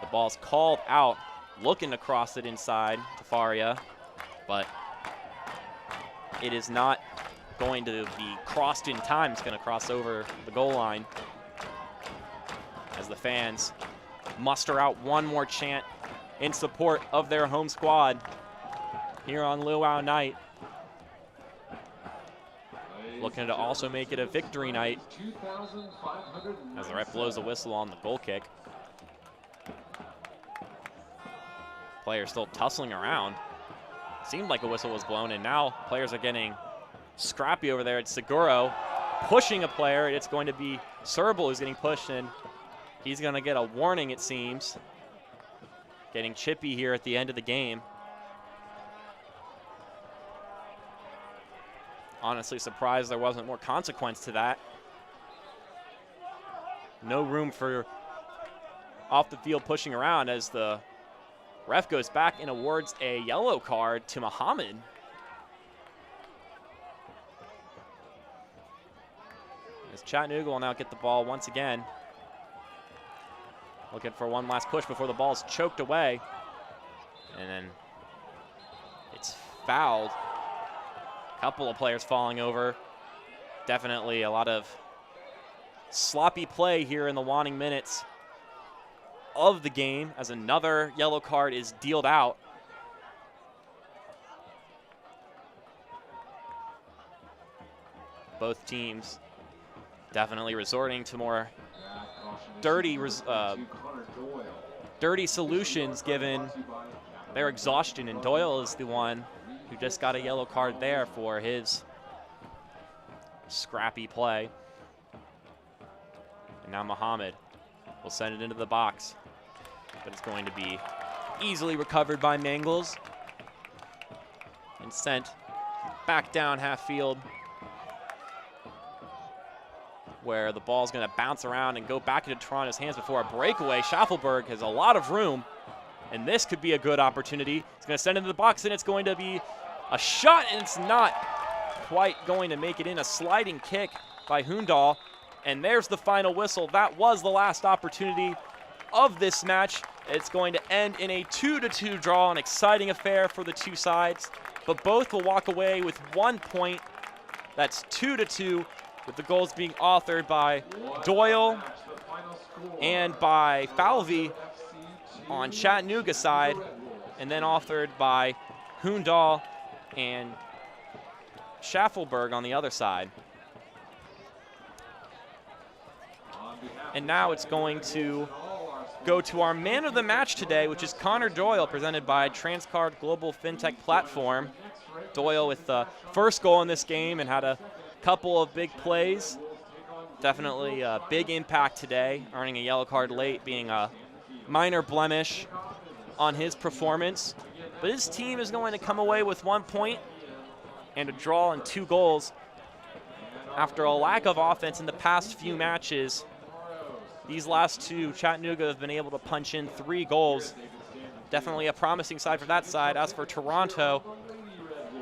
the ball's called out. Looking to cross it inside to Faria, but it is not going to be crossed in time. It's going to cross over the goal line as the fans muster out one more chant in support of their home squad here on Luau night. Looking to also make it a victory night as the ref blows a whistle on the goal kick. Players still tussling around. Seemed like a whistle was blown, and now players are getting scrappy over there. It's Seguro pushing a player. It's going to be Serbal who's getting pushed, and he's going to get a warning, it seems. Getting chippy here at the end of the game. Honestly surprised there wasn't more consequence to that. No room for off the field pushing around as the ref goes back and awards a yellow card to Muhammad. As Chattanooga will now get the ball once again. Looking for one last push before the ball's choked away. And then it's fouled. Couple of players falling over. Definitely a lot of sloppy play here in the waning minutes of the game as another yellow card is dealt out. Both teams definitely resorting to more dirty solutions given their exhaustion, and Doyle is the one who just got a yellow card there for his scrappy play. And now Muhammad will send it into the box, but it's going to be easily recovered by Mangles and sent back down half field, where the ball's going to bounce around and go back into Toronto's hands before a breakaway. Schaffelberg has a lot of room And this could be a good opportunity. He's going to send it into the box, and it's going to be a shot, and it's not quite going to make it in. A sliding kick by Hundahl. And there's the final whistle. That was the last opportunity of this match. It's going to end in a 2-2 draw, an exciting affair for the two sides. But both will walk away with 1 point. That's 2-2, with the goals being authored by Doyle and by Falvey on Chattanooga side, and then authored by Hundahl and Schaffelberg on the other side. And now it's going to go to our man of the match today, which is Connor Doyle, presented by Transcard Global FinTech Platform. Doyle with the first goal in this game and had a couple of big plays. Definitely a big impact today, earning a yellow card late, being a minor blemish on his performance. But his team is going to come away with 1 point and a draw and 2 goals. After a lack of offense in the past few matches, these last two, Chattanooga have been able to punch in 3 goals. Definitely a promising side for that side. As for Toronto,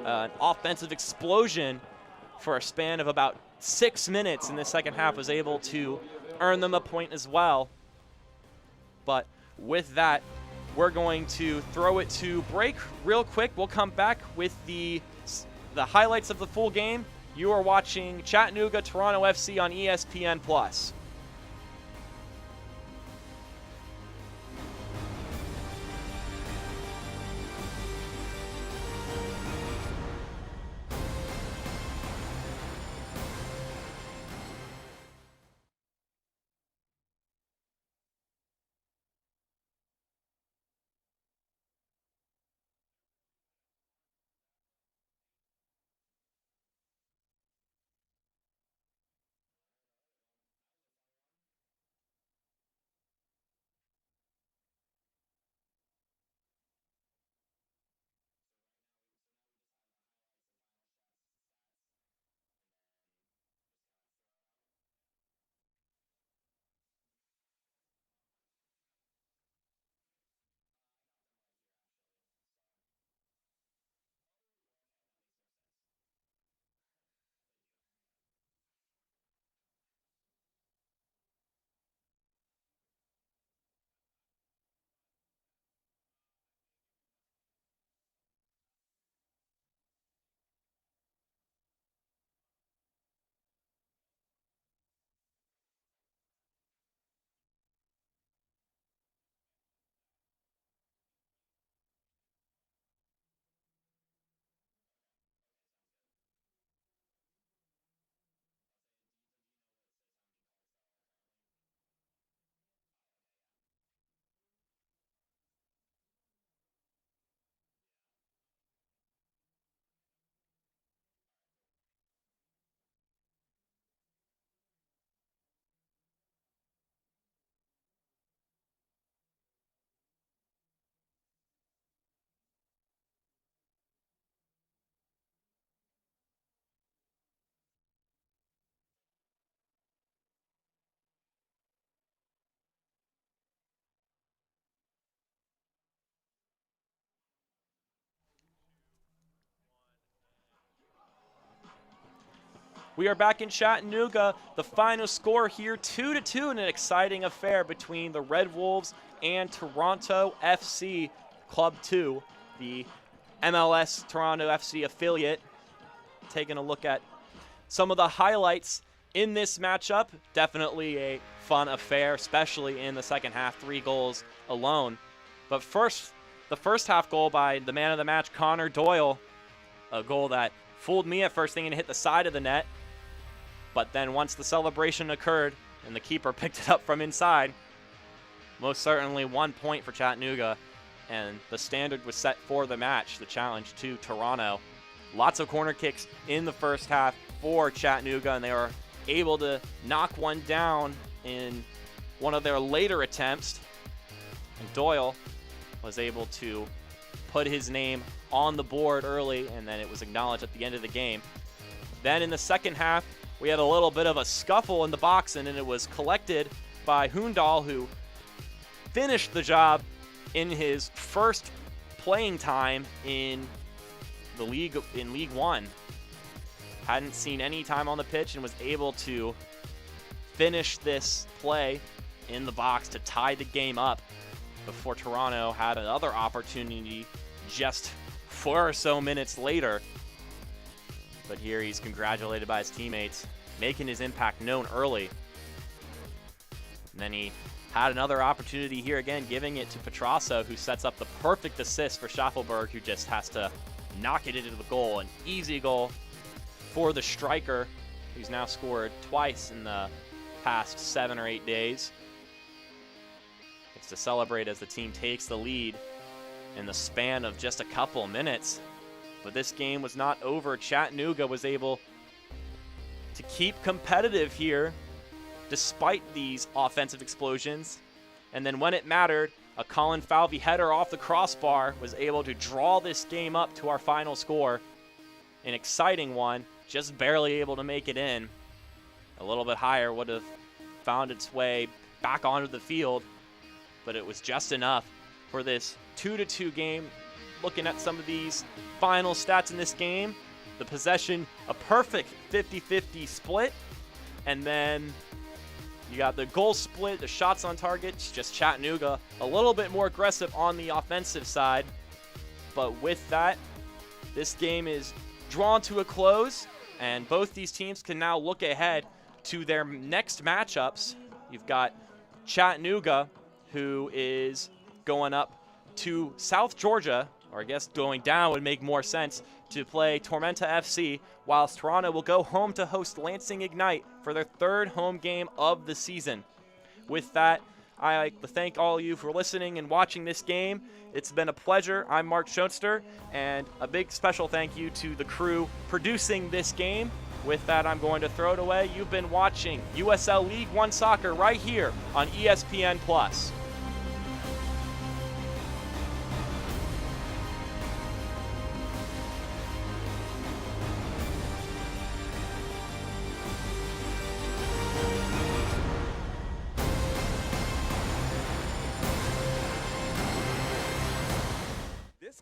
an offensive explosion for a span of about 6 minutes in the second half was able to earn them a point as well. But with that, we're going to throw it to break real quick. We'll come back with the highlights of the full game. You are watching Chattanooga Toronto FC on ESPN+. We are back in Chattanooga. The final score here, 2-2 in an exciting affair between the Red Wolves and Toronto FC Club 2, the MLS Toronto FC affiliate. Taking a look at some of the highlights in this matchup. Definitely a fun affair, especially in the second half, 3 goals alone. But first, the first half goal by the man of the match, Connor Doyle, a goal that fooled me at first thinking it hit the side of the net. But then once the celebration occurred and the keeper picked it up from inside, most certainly 1 point for Chattanooga. And the standard was set for the match, the challenge to Toronto. Lots of corner kicks in the first half for Chattanooga, and they were able to knock one down in one of their later attempts. And Doyle was able to put his name on the board early, and then it was acknowledged at the end of the game. Then in the second half, we had a little bit of a scuffle in the box, and then it was collected by Hundahl, who finished the job in his first playing time in the league, in League One. Hadn't seen any time on the pitch and was able to finish this play in the box to tie the game up before Toronto had another opportunity just 4 or so minutes later. But here he's congratulated by his teammates, making his impact known early. And then he had another opportunity here again, giving it to Petrasso, who sets up the perfect assist for Schaffelberg, who just has to knock it into the goal. An easy goal for the striker, who's now scored twice in the past 7 or 8 days. It's to celebrate as the team takes the lead in the span of just a couple minutes. But this game was not over. Chattanooga was able to keep competitive here despite these offensive explosions. And then when it mattered, a Colin Falvey header off the crossbar was able to draw this game up to our final score. An exciting one, just barely able to make it in. A little bit higher would have found its way back onto the field, but it was just enough for this 2-2 game. Looking at some of these final stats in this game, the possession, a perfect 50-50 split, and then you got the goal split, the shots on target. It's just Chattanooga a little bit more aggressive on the offensive side. But with that, this game is drawn to a close, and both these teams can now look ahead to their next matchups. You've got Chattanooga, who is going up to South Georgia, or I guess going down would make more sense, to play Tormenta FC, whilst Toronto will go home to host Lansing Ignite for their 3rd home game of the season. With that, I like to thank all of you for listening and watching this game. It's been a pleasure. I'm Mark Schoenster, and a big special thank you to the crew producing this game. With that, I'm going to throw it away. You've been watching USL League One Soccer right here on ESPN+.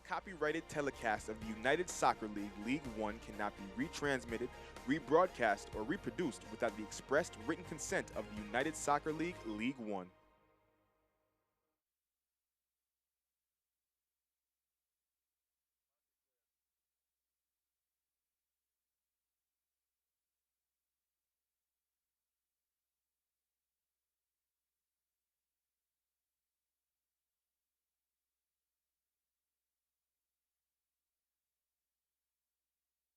Copyrighted telecast of the United Soccer League League One cannot be retransmitted, rebroadcast, or reproduced without the expressed written consent of the United Soccer League League One.